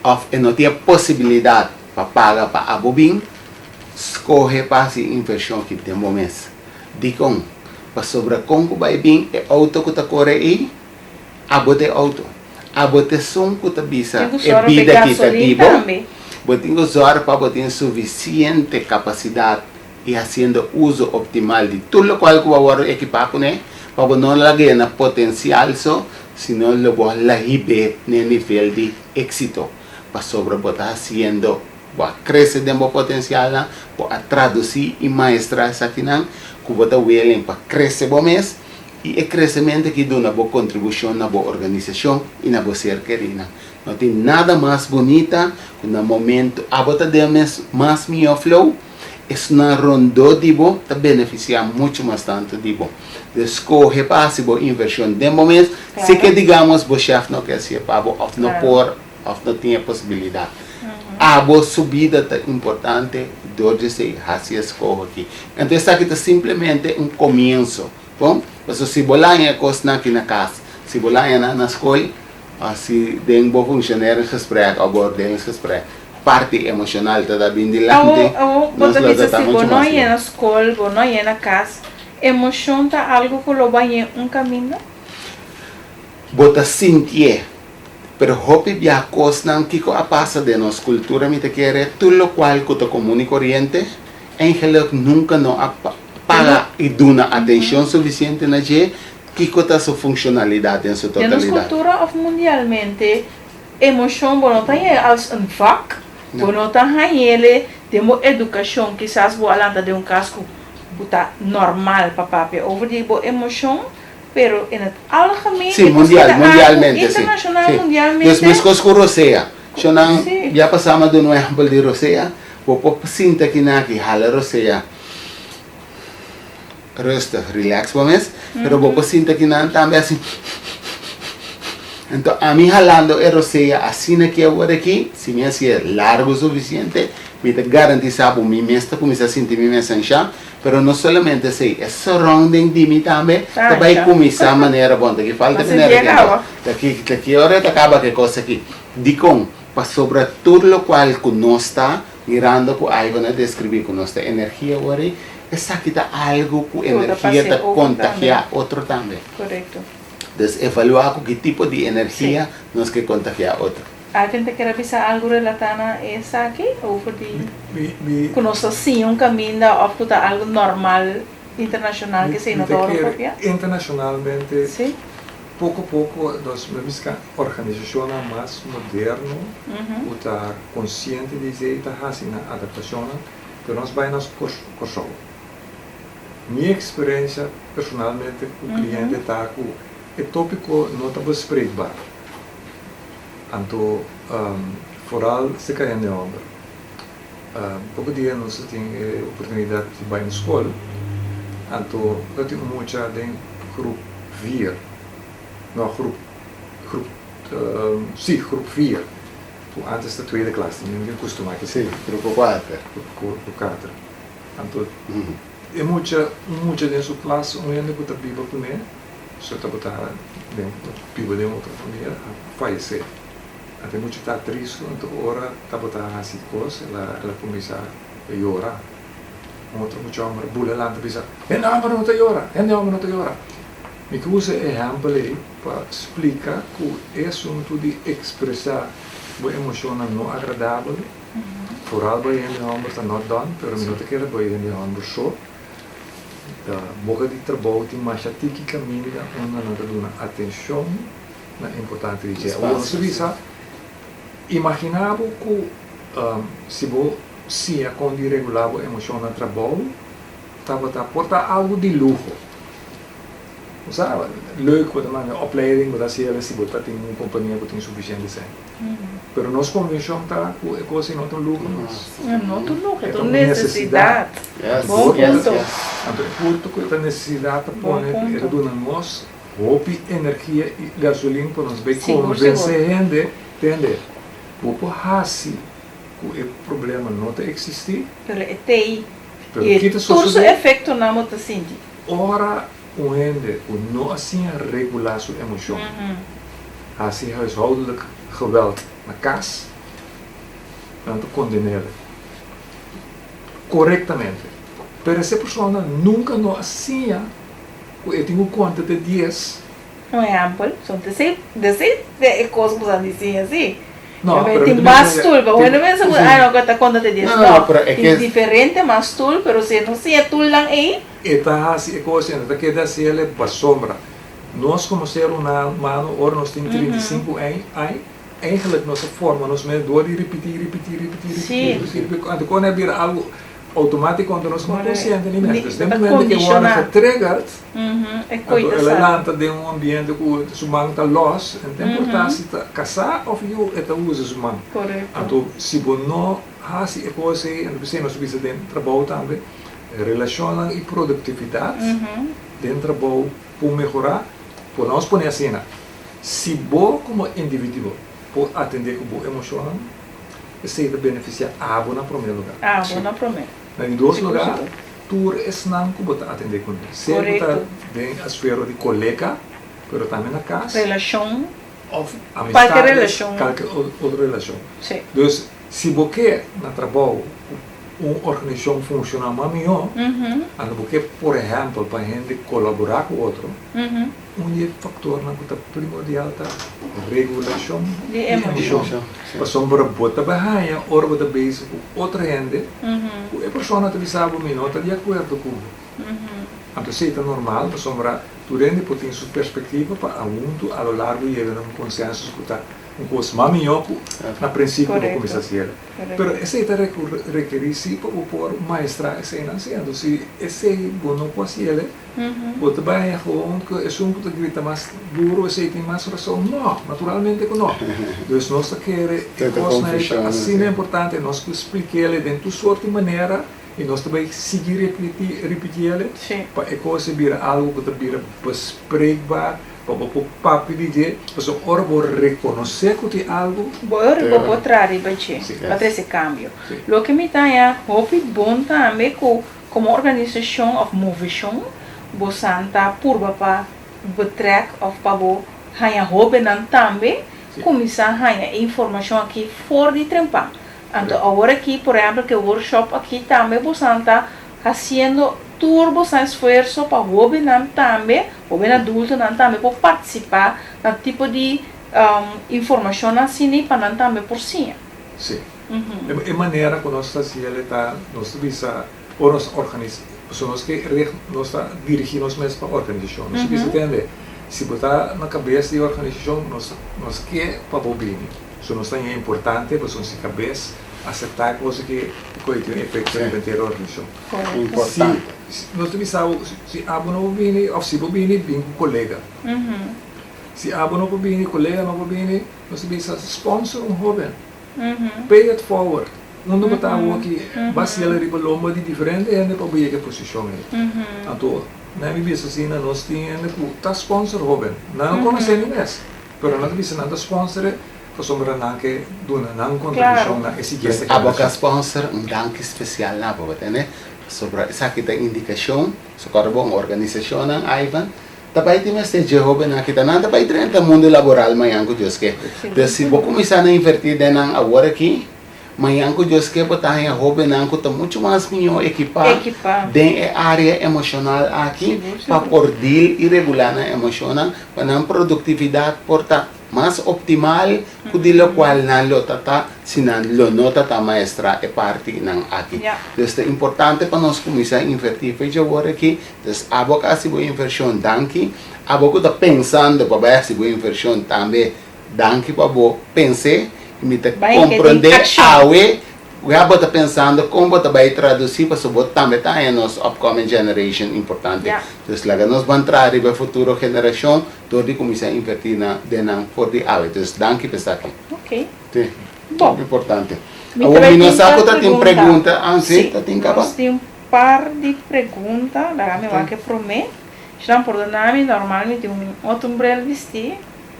ou é não ter possibilidade para pagar para a bobin. Escorre para a inversão que tem bom mês. Dicom, para sobre como vai bem é auto que está corre aí, abote auto, abote som que está bisa é vida que está dibo, botinho usar para botar suficiente capacidade e fazendo uso optimal de tudo o qual que vai equipar com ele, para não lagar na potencial só, senão lo vai lahibe no nível de êxito, para sobre botar fazendo a crescer dentro do potencial, a traduzir e maestrar essa aqui, que você vai para crescer bom mês e o crescimento que dá uma boa contribuição na boa organização e na boa cerqueira. Não tem nada mais bonita que no momento a bota de mês mais melhor flow, é na rondo de bo, te beneficia muito mais tanto de bo. Escolhe para se boa inversão de mês, se que digamos o chefe não quer se para ou não por, ou não tem possibilidade. A boa subida é importante, de se fazer escolha aqui. Então, isso aqui é simplesmente começo. Bom, mas se bolar coisa aqui na casa, se bolar na escola, se tem bom funcionário gesprek, ou bordel gesprek, parte emocional está bem dilante. Você diz assim, se não é na escola, não é na casa, emoção está algo que lo vai caminho? Bota sentir. Pero hopi bia coisa que a passa de nossa cultura me te quer tudo o qual que te comum e corrente eigenlijk nunca não paga e duna atenção suficiente na je que a sua funcionalidade em sua totalidade. Na cultura of mundialmente emoção não tem als een vak, não tem ele temos educação que sas boa landa de casco buta normal papai over die emoção. Pero en el algemeen, sí, mundialmente, internacional, sí. mundialmente. Yes, mas cos Rosea. Ya pasamos de un ejemplo de Rosea. Popo sinta que naki hala Rosea. Rustig, relax vamos. Pero popo sinta que naki también así. Entonces, a mí jalando el Rosea así na que ahora aquí, si me hacía largo suficiente, me te garantizaba mi mesta, como se siente mi mesa en ya. Pero não somente sei, é surrounding de mim também, vai começar a maneira bonita, que falta maneira daqui hora acaba que coisa aqui. Dicom, para sobre tudo o qual que nós está mirando por algo na descrever com nossa energia agora, essa aqui está algo que energia está contagiar outro também. Correto. Então, evaluar com que tipo de energia nós que contagiar outro. Alguém te quer avisar algo relatado a essa aqui? Ou de conosco sim caminho ou tá algo normal internacional que se não propia? Internacionalmente, sim. Pouco a pouco nós vemos que a organização mais moderna está consciente de que está fazendo a adaptação que nós vamos correr. Minha experiência personalmente com o cliente está com o tópico não está bespreekbaar. Anto vooral se caem de obra. Pouco dia nós temos a oportunidade de ir na escola. Anto eu tenho muita de grupo 4, não grupo sim, groep 4. Antes da tweede klas, ninguém costuma que Sim, grupo 4. grupo 4. Então, e muita dessa classe, ainda que está viva com ele, só está viva de outra família, falecer. Até muito está triste, então ora está botando assim coisa, ela começa a chorar. Outro muito homem, bula lá, diz, é não está chorando. Me usa exemplo aí para explicar que é assunto de expressar uma emoção não agradável, vooral bij een ander está not done, pero me nota que era bij een ander só. Boca de trabalho tem mais que caminha onde não dá atenção na importante dizer. Ou se visa, imaginável que se você com regular a emoção no trabalho, estava a portar algo de luxo. Sabe, leuk wat man opleiding, wat as jy se botar tem uma companhia que tem suficiente sen. Pero nós convenção tá que coisa não tem lucro. Não tem lucro, é necessidade. Bom ponto. Então, ponto que a necessidade põe é do nós, roupa, energia e gasolina para nós ver como vencer gente, entende? O hasi, que o problema não te existir. Pero é TI. E todo o efeito não está sentindo. Ora onde não assim regular sua emoção. Assim huishoudelijk geweld na casa, dan te condeneren. Corretamente. Pero essa pessoa nunca não assim, eu tenho conta de 10. Um exemplo, são 16 coisas que você dizem assim. Não, tem mais turba, ou não é não está conta de 10. Não, é diferente, mais turba, pero se não se é turba lang aí. Eta assim, coisa, está que dá se ele para sombra. Nós como ser humano, ora nós temos 35 anos, eigenlijk nossa forma, nós mesmo door e repetir. Então quando é algo automático, quando nós não consciente nem mesmo. Desde o momento que o homem está triggered, ela lanta de ambiente que o humano está lost, então importância está casar ou eu está usa o humano. Então se você não faz a coisa, então nós precisamos de trabalho também, relação e produtividade, dentro do trabalho para melhorar. Por nós põe assim, se você como indivíduo pode atender com boa emoção, você vai beneficiar a água no primeiro lugar. A água no primeiro. Em dois lugares, tu és não que você atender com ele. Se você está bem a esfera de colega, mas também na casa. Relação. Ou amizade. Qualquer relação. Qualquer outra relação. Sim. Então, se você quer no trabalho uma organização funciona melhor, você, por exemplo, para a gente colaborar com o outro, fator que é primordial é regulação de emoção. Para sombra bota barraia, ora bota base com outra gente, a pessoa que sabe não está de acordo com então, se é normal, para sombra, tu rende pode ter sua perspectiva para a lo largo de um consenso que está coisa mais melhor na princípio para começar a ser. Mas esse requer sim para o maestrar esse nascendo. Se esse não pode ele, pode bem que é um que grita mais duro, esse tem mais razão. Não, naturalmente que não. Então nós queremos assim é importante nós explicar ele dentro de sorte maneira e nós também seguir repetir ele para a coisa virar algo que vira bespreekbaar. Para papi dizer, mas agora vou reconhecer que tem algo. Vou trazer para ter esse cambio. O que me dá é hope bom também como organização of movition, você está por para betrek of para ganhar hope não também começar a ganhar informação aqui fora de trempa. Então agora aqui, por exemplo, que o workshop aqui também você está fazendo turbo sem esforço para o jovem também, o jovem adulto também para participar do tipo de informação assim para também por si. Sim. É maneira que nós está nós visa ou nós organizamos que nós dirigimos mesmo para a organização. Nós precisa entender se botar na cabeça da organização nós quer para o bem. Isso nós é importante, porque nós cabeça aceitar coisas que tem efeito na organização. Importante. Nós precisamos, se a não vem, ou se vem com colega. Se a não vem, colega não vem, nós precisamos sponsor jovem. Pay it forward. Não botar aqui, baseado em lomba de diferente gente para ver que posição é. Então, na minha vista assim, nós temos que sponsor jovem. Não conhecemos mais. pero não bisa nada sponsor, sombra não que dona não contribuição na esse Dus aboca sponsor um dank especial na boba, né? Sobre essa aqui tem indicação, so corbo uma organização ng Ivan. Tapos iti mas te Jehovah na kita na tapos iti na mundo laboral mayang ko Diyos ke. Dus si boko misa na invertir din ang award aqui, mayang ko Diyos ke po tayo hobe na ko muito mais minho equipa den área emocional aqui para por deal irregular na emocional para na produtividade porta mas optimal kudilo qual na lo tata sinan lo nota ta maestra e parte ng aqui. Dus é importante para nós começar a invertir fecha agora aqui. Dus abo kasi boa inversão danke. Abo ko ta pensando para ver se boa inversão também danke para bo pense me te compreender awe. Abo ta pensando como ta vai traduzir para subot também tá em nos upcoming generation importante. Dus laga nos van trazer para futuro geração todo começar a invertir na denang for the awe. Dus danke pesaki. Ok. Sim. Bom, Importante. Me Agora, também nós tem temos outra pergunta. Antes, Sim, tem nós temos par de perguntas, da me vai que promete. Estão por nome normalmente outro brel vestir,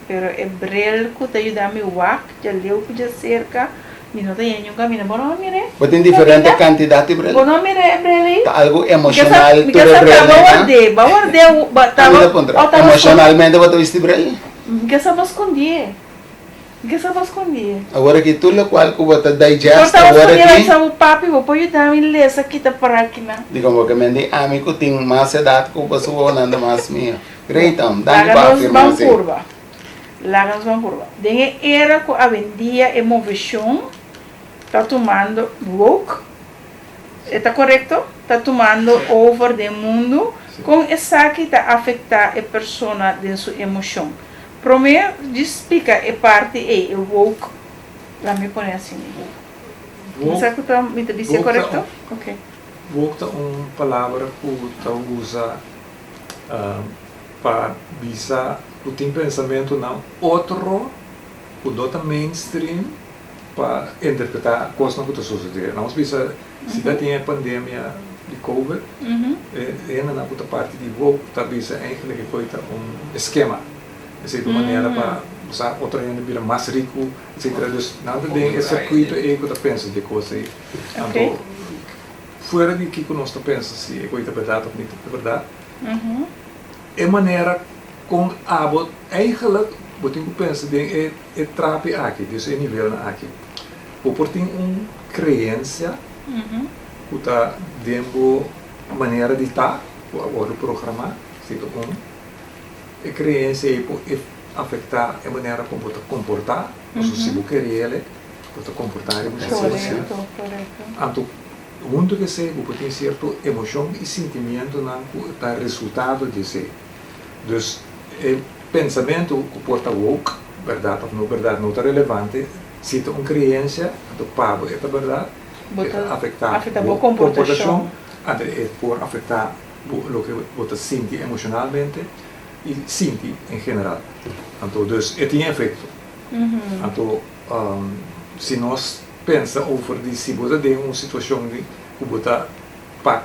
pero é brel que te ajuda a me wak, já leu que já cerca, me não tem nenhum caminho, bom não mire. Mas tem diferente quantidade de Bom brel. não mire brel. Tá algo emocional, tu Because brel. bawar de, Emocionalmente, você veste brel? Que sabes esconder. Que sabes esconder. Agora que tu lo qual que você digest, Cortava agora esconder que essa papi, vou pôr ajudar a me ler essa aqui para aqui na. digamos que me di amigo tem mais idade que você nanda mais minha. Great, dá para afirmar assim. Láganos van curva. Dengue era que a vendia emoção, está tomando woke, está correto? Está tomando over do mundo, com essa que está afetando a pessoa de sua emoção. Primeiro, explica a parte é woke, lá me põe assim. Essa que está me dizendo correto? Ok. Woke é palavra que tu usa para bisa o tem pensamento não outro o dota mainstream para interpretar coisas que está sucedendo. Não bisa se já tem a pandemia de COVID, é na outra parte de woke tá bisa eigenlijk foi esquema, de maneira para usar outra ainda vira mais rico, etc. Dus nada tem esse circuito é que tá pensa de coisa aí. Então fora de que nós tá pensa se é coisa verdade ou não é verdade. É maneira com abo eigenlijk wat ik penso de é trape aqui, dus é nível na aqui. Por tem crença, que tá dentro maneira de estar, agora o programa, se tu é crença e afetar a maneira como tu comportar, se você quer ele, tu comportar em uma situação. Então, muito que sei, você tem certo emoção e sentimento não tá resultado de ser. Dus o pensamento que porta woke, verdade ou não verdade, não está relevante, se tu crença, do pavo é verdade, afetar a comportação, é por afetar o que você sente emocionalmente e sente em geral. Então, dus tem efeito. Então, se nós pensamos over se você tem uma situação que você para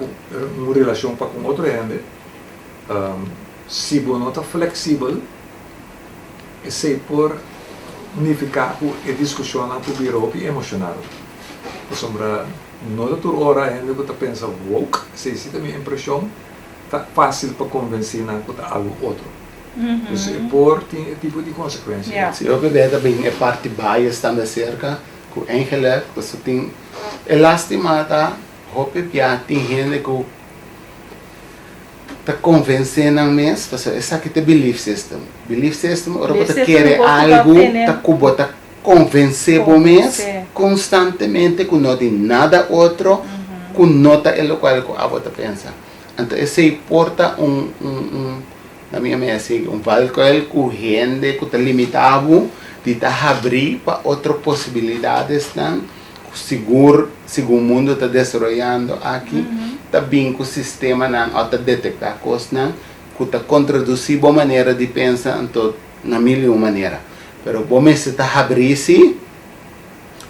uma relação para com outro gente, se você não está flexível, é sei por unificar a discussão para o birro emocional. Por sombra, não é toda hora ainda que você pensa woke, se também a impressão, está fácil para convencer que está algo outro. Então, é por tipo de consequência. Se eu vejo também a parte bias também cerca, que eigenlijk, você tem elastimata, hope pia, tem gente que tá convencendo mesmo, você essa que é belief system, ora você quer algo, tá cubo tá convencer por mês constantemente que não tem nada outro, que nota é o qual que a você pensa. Então esse porta na minha mente assim, valor que gente que tá limitado de tá abrir para outras possibilidades, não? Seguro o mundo está destruindo aqui, também que o sistema não está detectar coisas, que está contraduzir boa maneira de pensar, então na milhão maneira. Pero bom se está abrir-se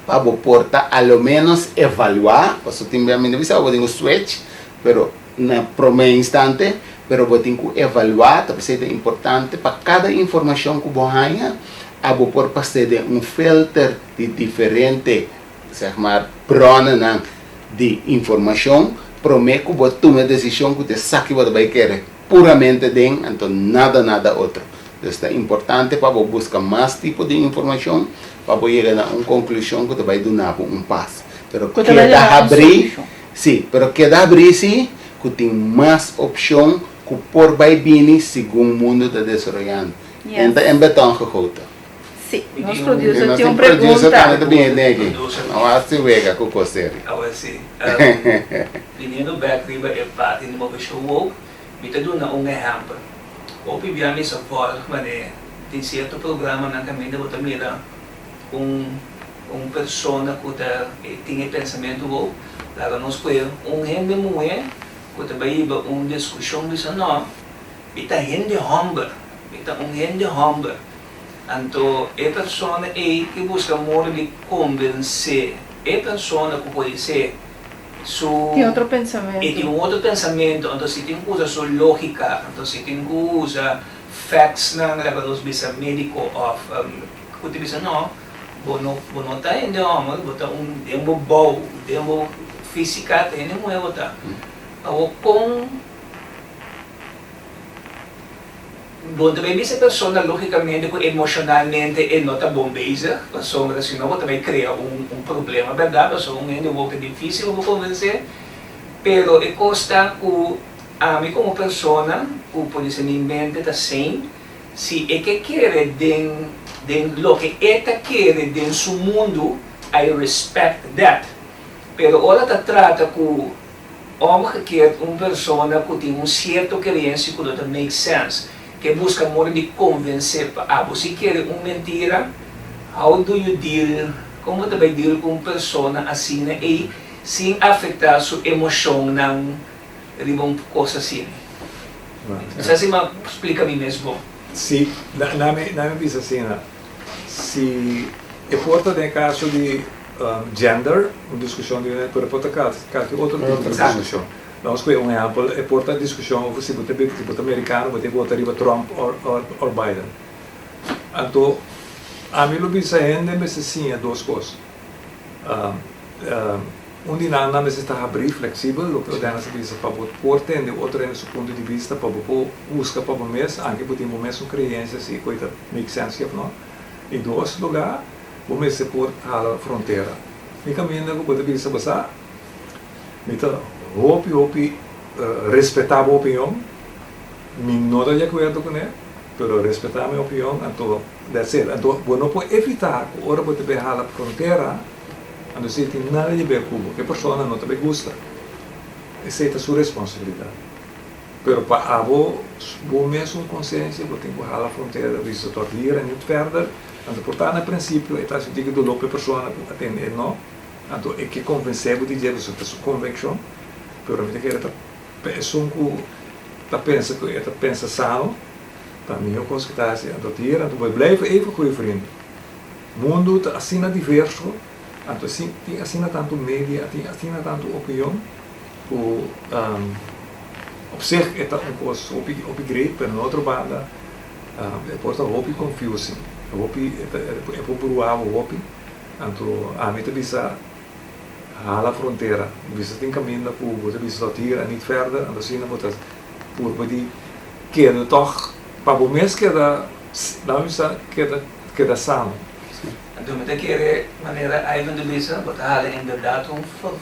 para portar, ao menos evaluar, porque tem bem a minha visão, eu tenho switch, pero na primeiro instante pero você tem que evaluar, talvez seja importante para cada informação que você ganha, abo por fazer filter de diferente, zeg maar, bronnen de informação, promete que você tome a decisão que você sabe que você vai querer, puramente dentro, então nada outro. Então é importante para você buscar mais tipo de informação, para você chegar a uma conclusão que você vai dar um passo. Pero queda abrir, sim, pero queda abrir sim, que tem mais opção que por vai vir segundo o mundo está desenvolvendo. Então é betão gegoten. Sim, nosso producer tinha uma pergunta. Também aqui. Não há se vega com você. Agora sim. Menino Backriba é parte de uma show, me está dando exemplo. Ou pibiami sa vol, mané, tem certo programa na caminho da botamira, persona que tem pensamento ou, lá nós foi gente mulher, que também iba discussão bisa não, ita gente humble, ita gente humble. Então, persona que busca more de convencer, persona que pode ser tem outro pensamento. E tem outro pensamento, então se tem que usar sua lógica, então se tem que usar facts na levadores bisa médico of, que bisa não, bono tá ainda homem, bota demo bom, demo física, tem não é bota. Com bom também bisa persona logicamente que emocionalmente é nota bombeza, sombra se não também cria problema, verdade? Só gente volta difícil de convencer, pero é costa que a mim como persona, que pode ser minha mente tá sem, se é que quer den lo que esta quer den su mundo, I respect that. Pero ora tá trata que homem que quer persona que tem certo querência que não make sense. Que busca modo de convencer para você quer mentira, how do you deal, como você vai deal com uma pessoa assim e sem afetar sua emoção não uma coisa assim. Não sei se me explica a mim mesmo. Sim, na minha visão assim, se é porta de caso de gender, uma discussão de porta caso outro tipo de discussão. Nós com exemplo, é porta discussão se você é americano, você vota riba Trump ou Biden. Então, a mim lo bisa gente me se sim duas coisas. Dinâmica me se está abrir flexível, o que dá se bisa para porta e outro em seu ponto de vista para buscar para mês, anche por ter momentos crenças se coisa make sense não. E dois lugar, o mês se por a fronteira. E caminho que pode bisa passar. Então Hopi respeitar a opinião, não estou de acordo com ele, mas respeitar a minha opinião, então, that's it. Então, não pode evitar que ora pode bejar a fronteira, então se tem nada de ver com que a pessoa não te gusta, essa é a sua responsabilidade. Mas para a mesma consciência, você tem que bejar a fronteira, visto tortura, não perder, então, portanto, no princípio, é assim que do lope a pessoa atende, não? Então, é que convencer, você dizer, isso é sua convicção. Pero a gente pessoa que pensa sano, também eu consigo estar assim, então tira, então vai blijven even goede vrienden. O mundo está assim diverso, então tem assim tanto mídia, tem assim tanto opinião, op zich é uma coisa op great, mas na outra banda pode op confusing, op é popular op, então a mim também a fronteira, você tem caminho para você visitatieren en niet verder, en dan zien we dat voor die keer toch, para o mês queda sano. Então, me quer maneira aí onde bisa, botar em verdade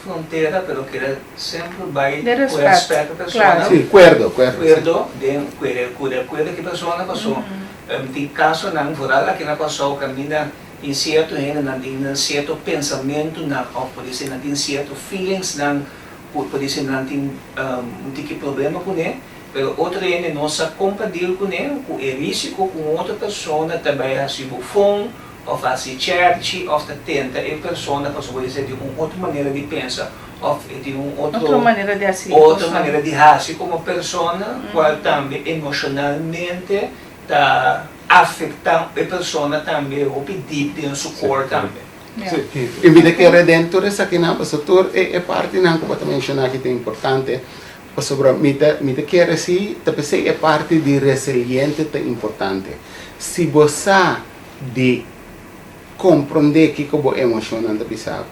fronteira, pero que sempre vai de respeito a pessoa. Claro. Sim, acordo que a pessoa passou. Tem caso na rural que na passou caminha em certo em certo pensamento na pode ser em certo feelings na pode ser não tem que problema com ele, pero outro ele não se compartilha com ele, com o risco com outra pessoa também assim bufão ou faz church ou tenta a pessoa pode ser de uma outra maneira de pensar ou de outra maneira de agir, outra maneira de agir como pessoa qual também emocionalmente está afetando a pessoa também ou pedir dentro do seu corpo também. E vede che Redentore sa che na pastor è parte na come mencionar que é importante sobre me quer assim, também é parte de resiliente tão importante. Se você de compreender que como emocionante pisado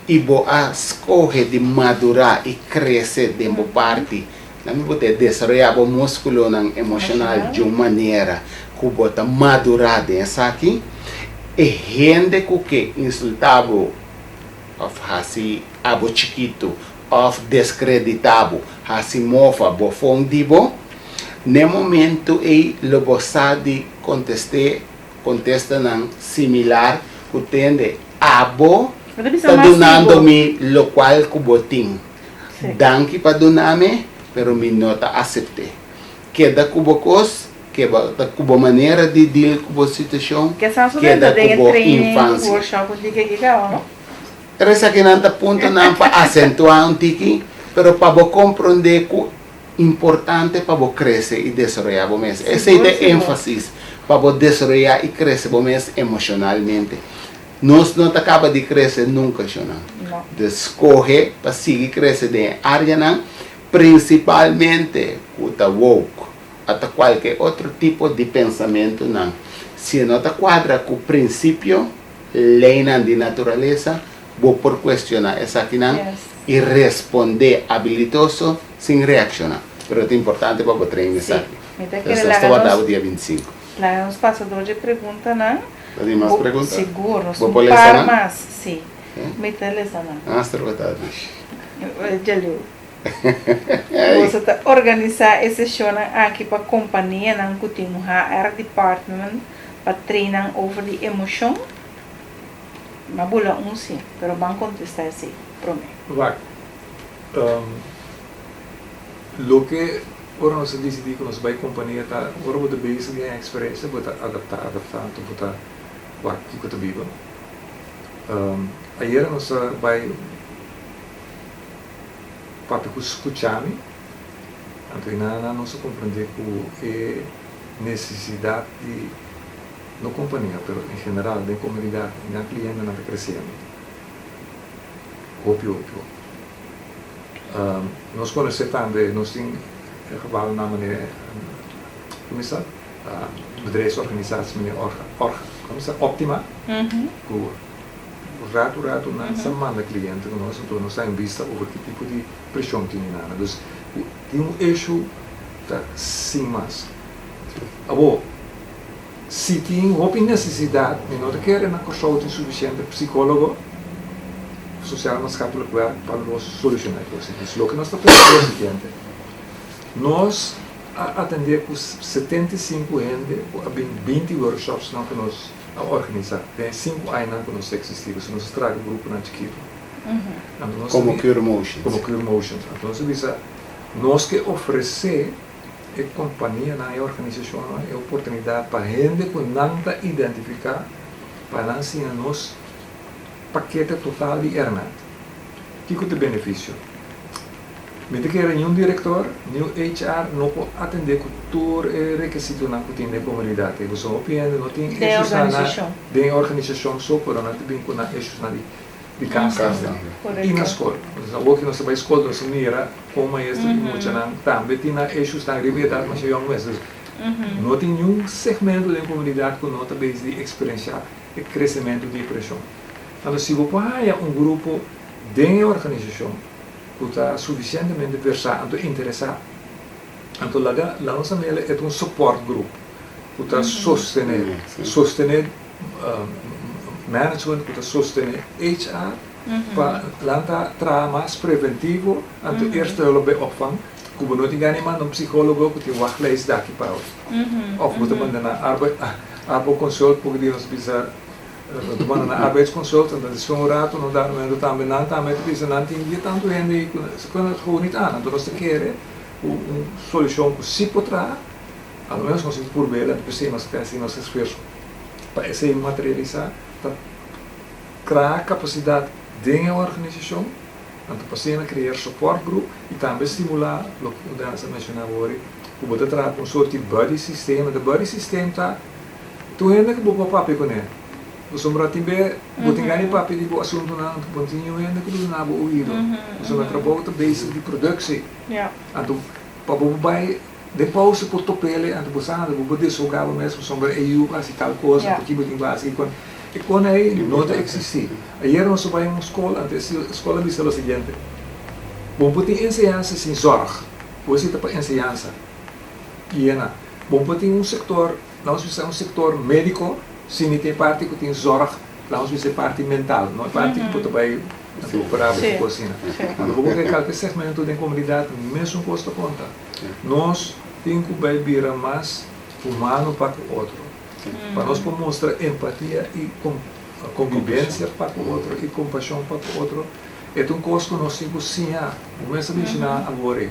e você escolhe de madurar e crescer dentro parte, não me pode desenvolver o músculo emocional de uma maneira que você madurar dentro aqui e gente que insultava ou assim abo chiquito of descreditado, assim mofa bofondibo, no momento e lo de contesta não similar, que tende abo está donando-me lo qual que botim. Danke para donar-me, pero me nota aceite. Queda cubocos, queda cubo maneira de deal com a situação, queda cubo infância. Resta que não ponto não para acentuar tiki, pero para compreender que importante para crescer e desenvolver o mês. Esse é o ênfase para desenvolver e crescer o mês emocionalmente. Nós não acaba de crescer nunca, não. Escolhe para seguir crescer em área não, principalmente o woke, até qualquer outro tipo de pensamento não. Se não quadra com o princípio, lei de natureza, vou por questionar essa aqui não e responder habilidoso sem reaccionar. Mas é importante para o treino isso aqui. Então, estou a dar o dia 25. Lá nos passadores de pergunta, não? Tem mais perguntas? Seguro, vou pôr essa, mas sim. Me telesa, não? Ah, está tratado. Já leu. Você está organizar esse show aqui para a companhia, não? Que tem um HR department para treinar over the emotion. Mas bula sim, pero vamos contestar assim, prometo. Vai. Lo que ora nós decidimos que nós vai companhia tá, ora vou bezig em experiência, vou adaptar, tu vou vai que eu tô vivo. Ayer nós vai para escutar-me, então nós compreender que é necessidade de não companhia, mas em geral da comunidade, da cliente não está crescendo. Óbvio. Nós conhecemos também, nós temos geval na maneira, como se bedrijfsorganisatie meneer Optima, o rato na manda cliente conosco, então nós temos vista over que tipo de pressão tem na, dus tem eixo tá sim mas, abo se tem uma necessidade, não quer na consulta suficiente psicólogo social maatschappelijk werk para nós solucionar isso. Isso é o que nós estamos fazendo o seguinte. Nós atender com 75 gente, há 20 workshops não que nós organizar. Tem 5 anos que nós existimos, nós trazemos um grupo na Chiquito. Como Cure Motions. Como Cure Motions. Então, nós que oferecer a companhia na organização a oportunidade para a gente que não identificar, para não ser nós paquete total de Hernat. Que é o benefício? Me que nenhum diretor, nenhum HR não pode atender com todo o requisito na comunidade. Você não tem issues na organização só, mas não tem com issues de casa e na escola. O que nós vamos escola nós mira como é isso muito não também tem issues na liberdade mas eu não é não tem nenhum segmento da comunidade que não tem de experienciar o crescimento de pressão. Então se você há grupo de organização que está suficientemente versado, interessado, então lá nossa mela é support group que está sostener management, que está sostener HR para lá tra mais preventivo, então eerste hulp bij opvang, que não tem nenhum psicólogo que tem wachtlijst daqui para of moet man na arbeidsconsult porque nós precisa tomando na arbeidsconsult en dat is zo'n raad en daar men dat aan benant aan met deze nanti die tanto gente se kunnen het gewoon niet aan en dat keren een solution que si potrà al menos nós por bela de pessoas que assim nós esforço para se materializar para criar capacidade de uma organização então para criar support group e também estimular o que nós mencionamos hoje o botar trabalhar com um sorte de buddy system, de buddy system tá tu ainda que boa papo com ele Sombra timbe, botingani papi di bo assunto na continue ainda que na bo ouvido. Sombra trabalho tá basic de produção. Ja. Anto papo vai de pausa por topele, anto bosana bo de sogava mesmo sombra EU assim tal coisa, porque boting base e quando aí não tá existir. Ayer nós vai uma escola, antes escola disse o seguinte. Bom boting ensinança sem zorg. Você tá para ensinança. E na bom boting setor, nós precisamos setor médico. Sim, tem parte que tem zorg, lá nós vemos parte mental, não é parte que pode vai operar a cocina. Quando vou ver qualquer segmento da comunidade, mesmo custa conta. Nós temos que virar mais humano para o outro. Para nós mostrar empatia e convivência para o outro e compaixão para o outro. É um costo que nós temos que sim, começa a ensinar agora.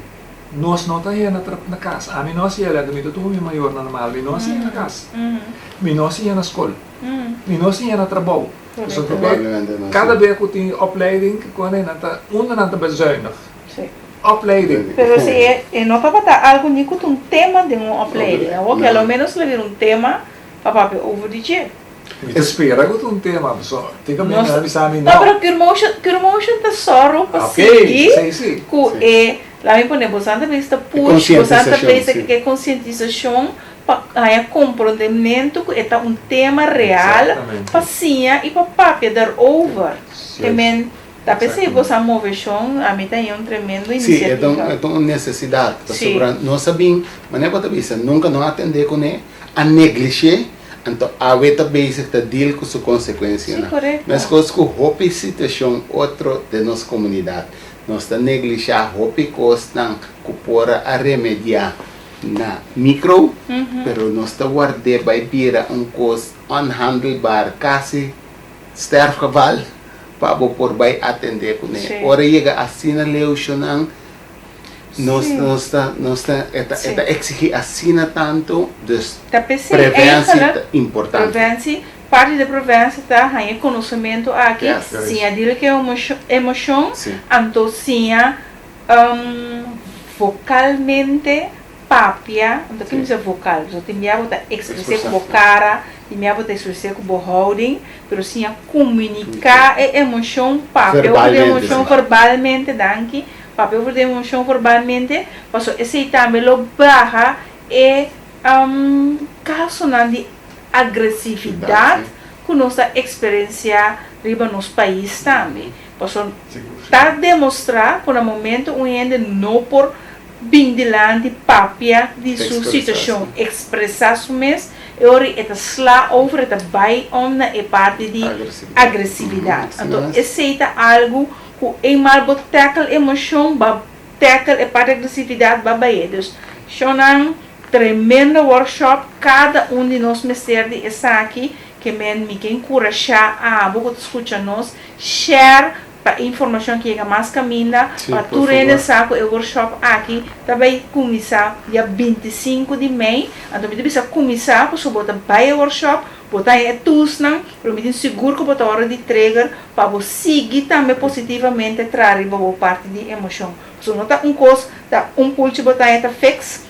Nós não estamos na casa. A mim não se ela, eu estou muito maior normal, eu não se na casa. Eu não se na escola. Eu não se na trabalho. Cada vez que tem opleiding, quando é nata, não está bezuinig. Opleiding. Pero se não está para algo nem com um tema de uma opleiding, ou que pelo menos levar um tema para over the jet. Espera que um tema, só tem que me avisar a mim não. Não, pero que emotion tá só para seguir. Sim. Que lá me põe bastante vez tá push, bastante vez que é conscientização, para compreendimento que é um tema real, para sim e para papia dar over. Também tá pensando você mover chão, a mim tem um tremendo iniciativa. Sim, é uma necessidade. Nós sabemos, mas não é para pensar, nunca não atender com a negligenciar. Então, a weta basic está deal com sua consequência. Mas coisas que a situação outra de nossa comunidade. Nós está negligenciar a coisa que pode remediar na micro, pero nós está guardando vai virar coisa unhandelbar, quase sterfgeval, para por vai atender com ele. Ora chega assim na leusão. Nós exigimos assim tanto, dus prevenção é importante. Prevenção, parte da prevenção está em conhecimento aqui, sim, a dire que é emoção, então sim, vocalmente papia, então que é vocal, então tem minha bota expressar com cara, tem minha bota expressar com holding, pero sim comunicar a emoção papia, ou emoção verbalmente, danke. Papel por emoção verbalmente, passou esse também lo barra é caso de agressividade que nossa experiência riba nos países também. Passou está demonstrar por um momento ainda não por bem delante papia de sua situação expressar mesmo e ora é slá over é vai na parte de agressividade. Então esse é algo que mal bot tackle emoção, tackle a parte de agressividade babaedos. Shonan tremendo workshop, cada de nós mestres está aqui, que me encorajar a boca escutar nós, share para informação que chega mais caminha, para tu render saco o workshop aqui, também começar dia 25 de maio, então me precisa começar para botar vai o workshop. Botar é tools não, para me seguro que botar hora de trigger para você seguir também positivamente trazer boa parte de emoção. Se não tá coisa, tá pulso botar é fix,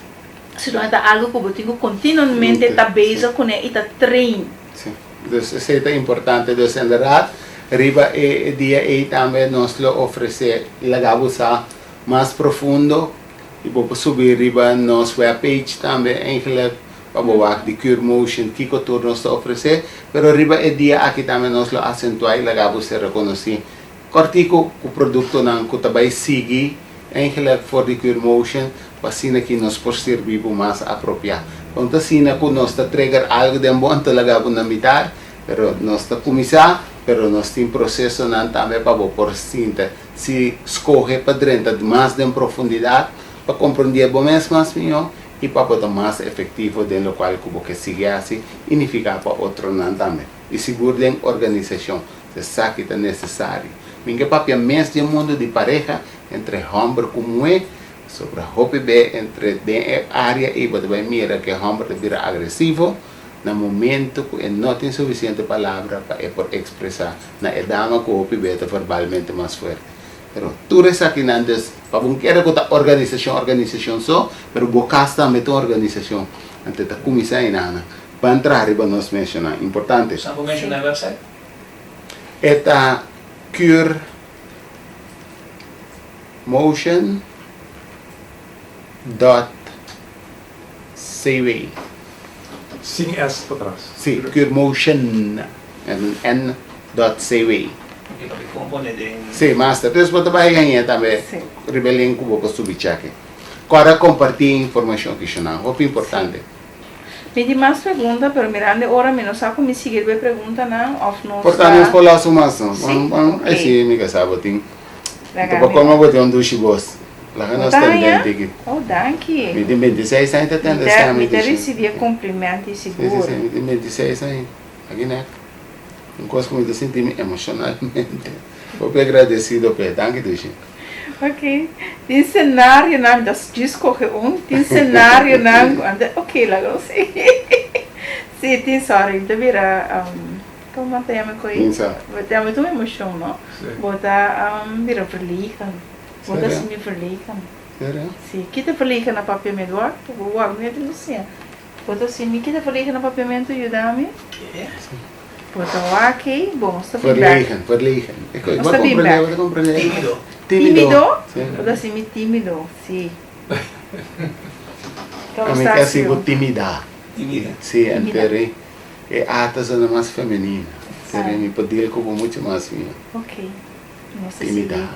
se não tá algo que eu tenho continuamente tá base com e tá train. Sim, isso é importante, então em verdade, riba e dia e também nós lo oferecer lagamos a mais profundo e vou subir riba nosso webpage também em para boa de Cure Motion que o turno está oferecer, pero riba e dia aqui também nós lo acentuar e lagamos se reconhecer. Cortico o produto não que também sigue em for de Cure Motion, para que nós por servir mais apropriado. Quando assim que nós está trigger algo de bom, então lagamos na metade, pero nós está começar, pero nós tem processo não também para por sinta se escorre para dentro mais de profundidade para compreender bom mais melhor. E para poder mais efetivo dentro do qual que sigue assim, significa para outro não também. E seguro a organização, se sabe que é necessário. Minha papia mês de mundo de pareja, entre homem e mulher, sobre a HPB, entre a área e você vai mirar que o homem vira agressivo, no momento que não tem suficiente palavra para expressar, na dama que o HPB está verbalmente mais forte. Pero tu res aqui nandes, para um querer que a organização só, pero bocas também a organização, ante a comissão e nada. para entrar arriba nos menciona, importante. Saan po mention na website? Eta cure motion dot cv. Sing S patras. Sí, cure motion n dot cv. Okay, pag-compone din. Sí, master. Terus buat apa yang ya também Sim. rebelião que vou subir aqui. Agora compartilhar informação que isso não, é importante. Me di mais pergunta, pero mirando ora me não sabe me seguir be pergunta não, of no. Portanto, nós falamos mais, Sim, é assim, me casava tem. Legal. Então, como eu botei dushi boss. Lá que nós temos dentro. Oh, danke. Me tem 26 anos, tem Me dá receber cumprimento e seguro. Sim, me tem 26 anos. Aqui, né? Uma coisa que me senti emocionalmente. Vou agradecido pelo danke, dushi. Ok. Tem cenário não, das discorre tem cenário não, ok, lá eu sei. Sim, tem sorry, deve vira, como te chama coi? Insa. Te chama tu emoção, não? Sim. Bota vira verligen. Bota Sério? se me verligen. Sério? Sim, kita verligen na papiamento, o argumento não sei. Bota se me kita verligen na papiamento, ajuda-me. Yeah. Bota aqui, bom, está bem. Verligen. Eu Basta feedback. vou compreender. Tímido. Tímido? Sim. Bota se me tímido, sim. A mim quer ser timida. Tímida. Sim, Tímida. anterior. É ata zona mais feminina. Seria me poder como muito mais minha. Ok. Nossa, Tímida.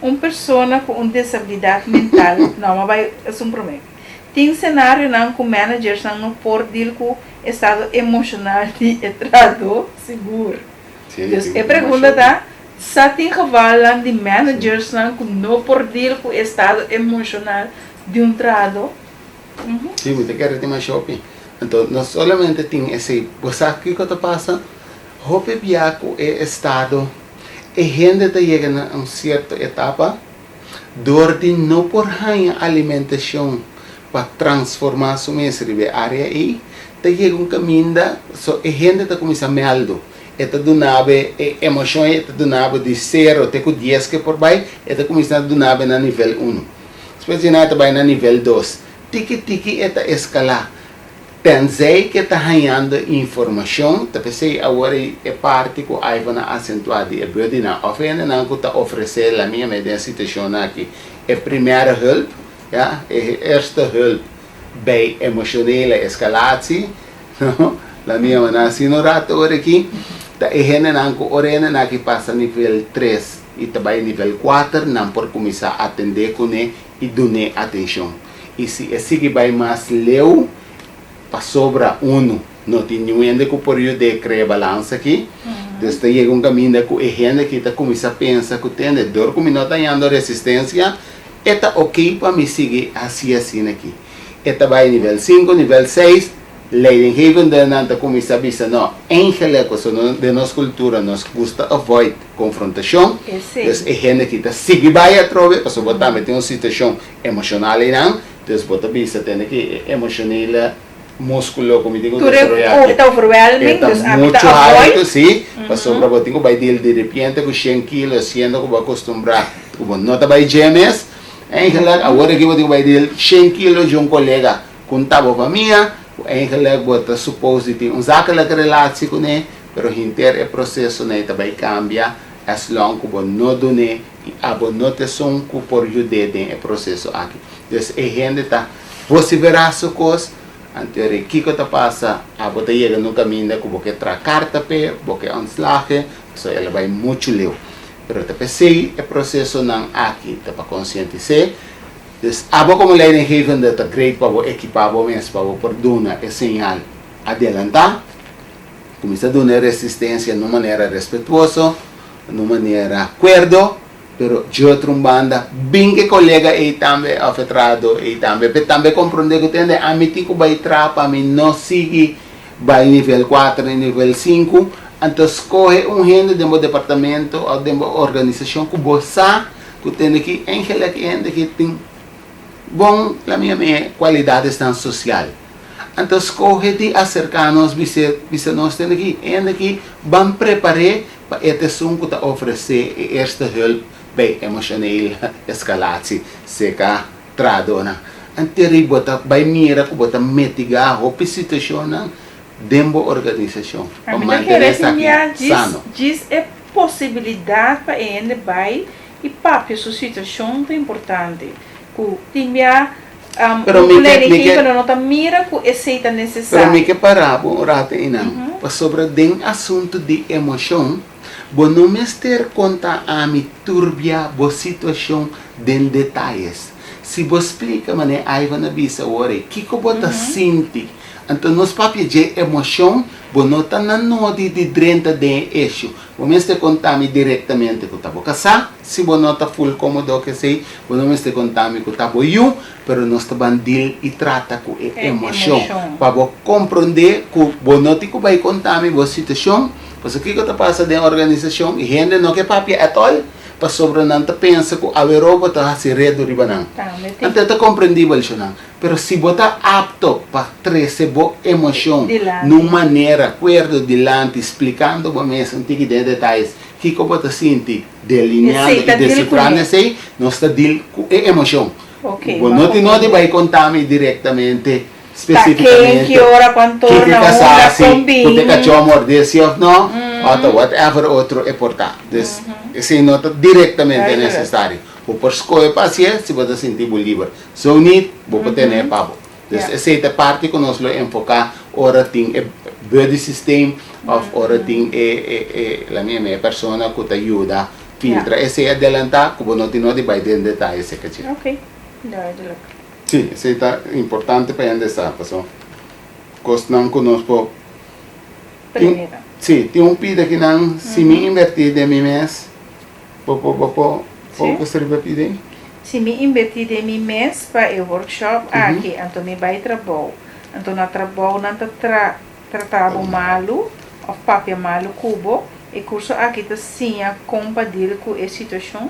uma pessoa com disabilidade mental, não, mas vai, é um problema. Tem cenário não com managers não por deal com estado emocional de entrado seguro. Dus a pergunta da se tem geval de managers não com não por deal com estado emocional de entrado. Sim, me quero ter mais shopping. Então, não solamente tem esse, você aqui que passa, hope biaco é estado, e gente está chegando a uma certa etapa, dor de não por ganhar alimentação para transformar sua área aí, está chegando um caminho da, so, e gente está começando a meldo. Eta do nabe emoção eta do nabe de 0 até com 10 que por baixo, eta começando do nabe na nível 1. Especialmente vai na nível 2. Tiki eta escalar. Pensei que está ganhando informação, tá pensei agora é parte que aí vai acentuar e bem na oferta não que tá oferecer a minha média situação aqui é primeira help, ja, é eerste help bij emotionele escalatie, no? La minha mana sinorato aqui, tá ehene não que orena na que passa nível 3 e também nível 4 não por começar a atender com e dar atenção. E se esse vai mais leu para sobra não tem nenhum que por eu de criar balança aqui. Desde chega caminho que a gente que está começando a pensar que tem dor como não está dando resistência, está ok para me seguir assim aqui. Está vai nível 5, nível 6, leidinggeven de nanta começa a dizer não, eigenlijk de nossa cultura nos gusta avoid confrontação. Sim. Dus a gente que está sigue vai a trove, para botar tem uma situação emocional aí não, dus bota bisa tem que emocional músculo como digo Está overwhelming, dus muito avoid. alto, sim, para sobra botinho vai de repente com 100 quilos, sendo que vai acostumbrar, como não está vai gemes, eigenlijk agora que botinho vai de 100 quilos de colega com tabo para minha, eigenlijk bota supposto ter zakelijke relatie com ele, pero hinter é processo né também cambia, as long como não do né, abo não te som que por ajudar é processo aqui, dus a gente tá, você verá sua coisa. Anterior, que está passa, a bota chega no caminho que você traz carta pe, você anslage, so ela vai muito leu. Pero te pensei, o processo não aqui, tá para conscientizar. Dus, abo como leidinggeven dat é great para o equipar o mês para o perdona é sinal adelantar, começa a dar resistência de uma maneira respeituosa, de uma maneira acordo. Pero de outra banda, bem que colega aí também afetado e também compreender que tem a mim que vai trapa, a mim não sigue vai nível 4 e nível 5, então escolhe gente de um departamento ou de uma organização que você que tem que gente que tem bom a minha qualidade social. Então escolhe de acercar-nos, bisa nós tem que gente que vão preparar para este som que está oferecer esta help bij emotionele escalatie, seca tradona. Anteri bota by mira ko bota mitigar hopi situação dentro da organização. A Para mim manter essa diz, sano. diz é possibilidade para ele vai e papel sua situação é importante. Que tinha Pero que não está mira que aceita Pero necessário. me que parar um rato inang, sobre den assunto de emoção, bo não me ter conta a mi turbia bo situação den detalhes. Se bo explica mané aí vai na bisa ore, que ko bota sinti. Então nos papel de emoção, bo não tá na nodi de drenta de eixo. Bo me ter conta mi diretamente com tabo casa, se bo não tá full cômodo que sei, bo não me ter conta mi com tabo you, pero nós tá bandil e trata com emoção. Para compreender que bo não te vai contar mi bo situação. Porque o que está passando na organização e gente não quer papel at all, para sobre não te pensa que a Europa está se redo riba não. Então está compreendível isso não. Pero se você apto para trazer boa emoção, numa maneira, acordo dilante, explicando para mim um tique de detalhes, que você sente delineado e decifrando assim, nós está deal com emoção. Ok. Não vai contar me diretamente. Specificamente, que hora, quanto hora, que na combina, que cachorro mordesse ou não, ou whatever outro é portar. Esse não é diretamente necessário. Por escolher paciência, se você sentir livre. Se não, você tem pavo. Essa é a parte que nós vamos enfocar, ora tem body system, ora tem a minha pessoa que te ajuda, filtra. Esse é adelantar, que você não vai ter detalhes. Ok. Sim, isso é importante para ainda estar, pessoal. Não conosco. Primeira. Sim, tem pida que não, se me invertir de mim mês, pouco serve pedir? Se me invertir de mim mês para o workshop aqui, então me vai trabalhar. Então na trabalho não tratava malo, ou papel malo cubo, e curso aqui tá sim a compadir com a situação.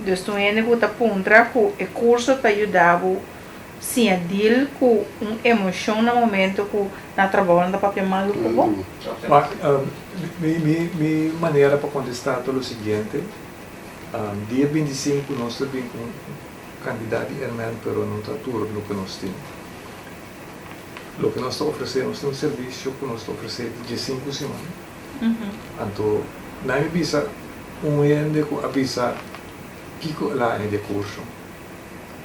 Dus toen ik het apuntra que o curso te ajudava sim a deal com emoção no momento que na trabalho na papel maluco bom. Mas minha maneira para contestar é o seguinte, dia 25 nós também com candidato Herman, pero não está tudo no que nós temos. O que nós estamos oferecendo, nós temos um serviço que nós estamos oferecendo de 5 semanas. Então, na minha visa, gente que avisa Kiko lá em de curso.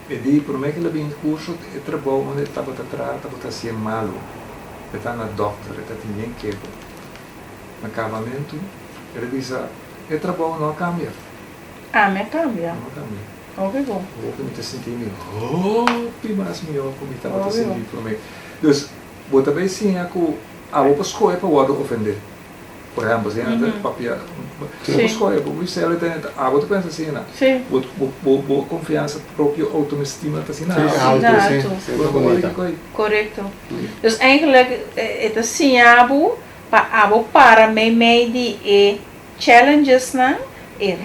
E di por me que lá vem curso é trabalho onde estava atrás, estava assim malo. Está na doctor, está ninguém que no acabamento, ele diz é trabalho não cambia. Me cambia. Não cambia. Ok, bom. Vou me sentir mais melhor como estava sentindo por me. Então, vou também sim a vou escolher para o outro ofender. Por exemplo, se ainda tem papel, vou escolher, vou dizer, ele tem, vou pensar assim, vou confiança própria, autoestima, assim, Correto. Dus eigenlijk, het is sinyabu, para meio de challenges na,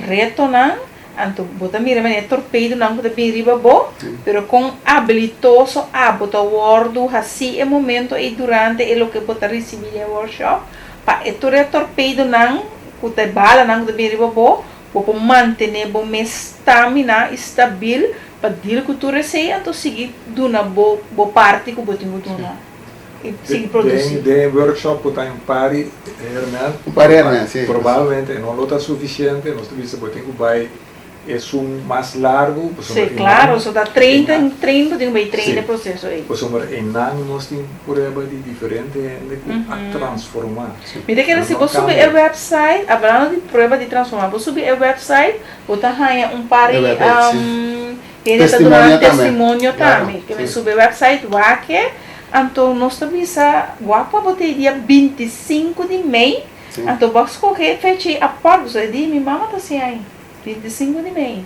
reto na, anto bota mira mane torpedo não bota bem riba bo, pero com habilitoso bota wordo assim é momento e durante é o que bota receber o workshop. Pa ettore torpedo nang kuta bala nang de biriba bo po mantener bo me stamina stabil pa dir ku tu receia to seguir duna bo parte ku botingo duna e seguir produzir de workshop puta em pari Hernan, sim. Provavelmente não está suficiente, nós temos botingo vai é mais largo, sim, claro, só dá 30 em 30, tem bem 30 processo aí. Pois ano nós temos prova de diferente a transformar. Mira que se você subir o website, falando de prova de transformar, você subir o website, você ganha par testemunho também, que me subir o website, que então nós também para botar dia 25 de maio, então vamos escolher fecha a parte do dia, minha mama tá assim aí. 25 de maio.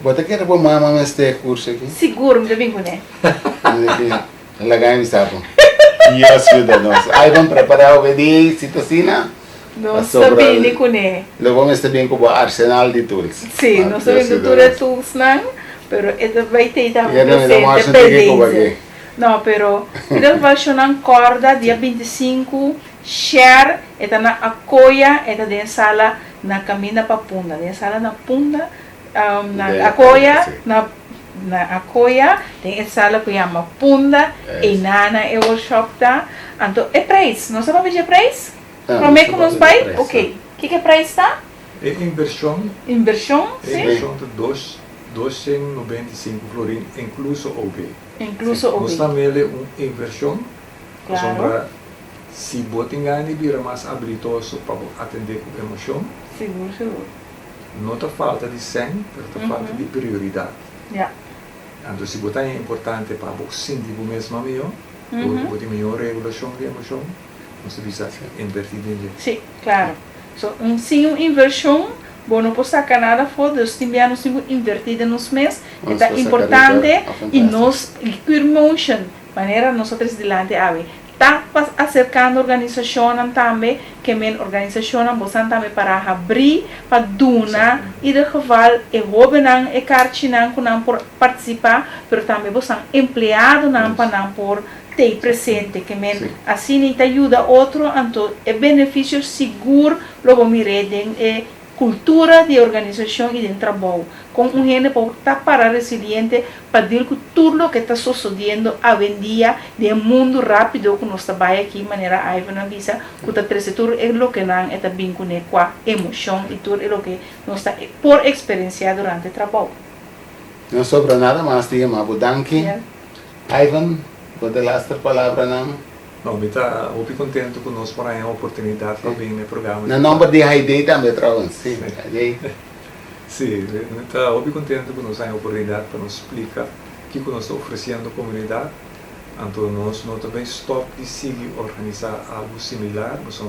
Bota que era bom mama este curso aqui. Seguro, me devem conhecer. Ela ganha o sapo. E ajuda nós. Aí vamos preparar o vídeo, situação. Nós sabemos de conhecer. Lo vamos estar bem com o arsenal de tools. Sim, nós sabemos de todos os tools, não. Pero ito vai ter dependência. Não, pero ito vai chamar corda dia 25 share eta na akoya eta de sala na camina pa punda de sala na punda na akoya na na Akoya, tem a sala que chama Punda, e nana e workshop tá. Então, é preço, não sabemos de preço? Para mim que nos vai? Ok. O que é preço tá? É inversão. Inversão, sim. Inversão de 295 florin, incluso OB. Incluso Nós OB. também é uma inversão. Claro. Sombra, se botingani vira mais habilidoso para atender com emoção, Seguro, seguro. não está falta de sangue, mas está falta de prioridade. Yeah. Então, se botar é importante para você sentir o mesmo melhor, porque melhor regulação de emoção, você precisa invertir em Sim, claro. So, sem uma inversão, bom, não posso sacar nada fora, os timbianos são invertidos nos meses, é importante e nós, emotion, maneira nós outros delante está acercando a organização também, que a organização também para abrir, para donar, e de geval, é governar, é cartinar, por participar, mas também você empregado para por ter presente, que assim te ajuda outro, então é benefício seguro, logo me redem, é cultura de organização e de trabalho, com um gente para estar resiliente, para dizer que tudo o que está sucedendo hoje em dia, de mundo rápido que nós trabalhamos aqui, de maneira a visa, que está trazendo é o que não está vinculado com a emoção e tudo é o que nós está por experienciar durante o trabalho. Não sobra nada mais, tia, mas danke. Yeah. Ivan, pode lastar palavra não? Não, eu estou muito contente com nós para a oportunidade também no programa. Na nome de Heidi também, trouxe. Sim, Heidi. Sim, eu estou muito contente com nós a oportunidade para nos explicar o que nós estamos oferecendo à comunidade. Então, nós não também stop de seguir organizar algo similar, mas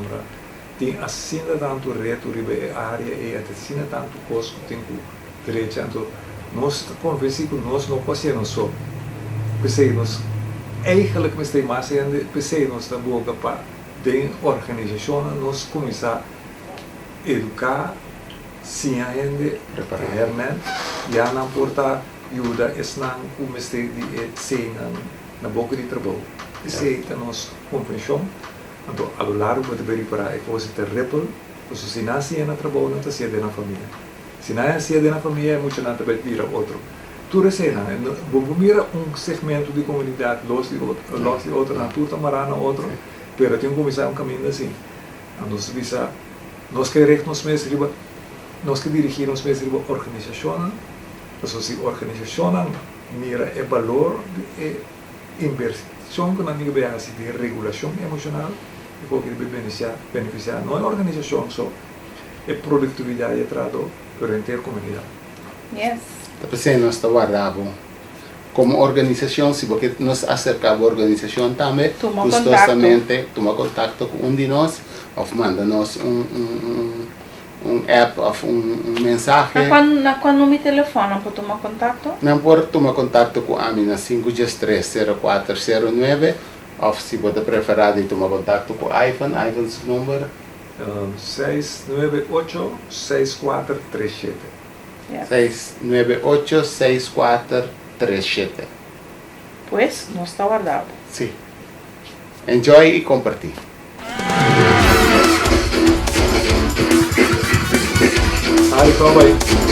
tem assim tanto reto ribe área e assim tanto custo tem que direito. Então, nós conversamos com nós não podemos só, pensei nós eigenlijk met die massa en de PC nos da boca para de organização nós começar a educar sim a gente prepararmos já não porta ajuda não começar de ser na boca de trabalho esse é nossa convenção então ao largo de verificar a coisa terrible porque se não se é na trabalho não está na família se não é na família é muito nada para vir a outro tu recena, vamos mirar segmento de comunidade, los de outro, na tuta marana outro, pero tem que começar caminho assim. Nós queremos nós que dirigimos mesmo a organização, se a organização mira o valor de inversão que nós temos de regulação emocional, e pode beneficiar não a organização só, a produtividade de trabalho, pero a inteira comunidade. Yes. Depois nós guardamos como organização, se você nos acercamos à organização também, custosamente toma contato com de nós, ou manda-nos app ou mensagem. Quando me telefona para tomar contato? Não pode tomar contato com a minha 513-0409, ou se você preferir tomar contato com Ivan's número 698-6437. 698-6437. Pues, não está guardado. Sim. Enjoy e compartilhe. Aí, toma aí.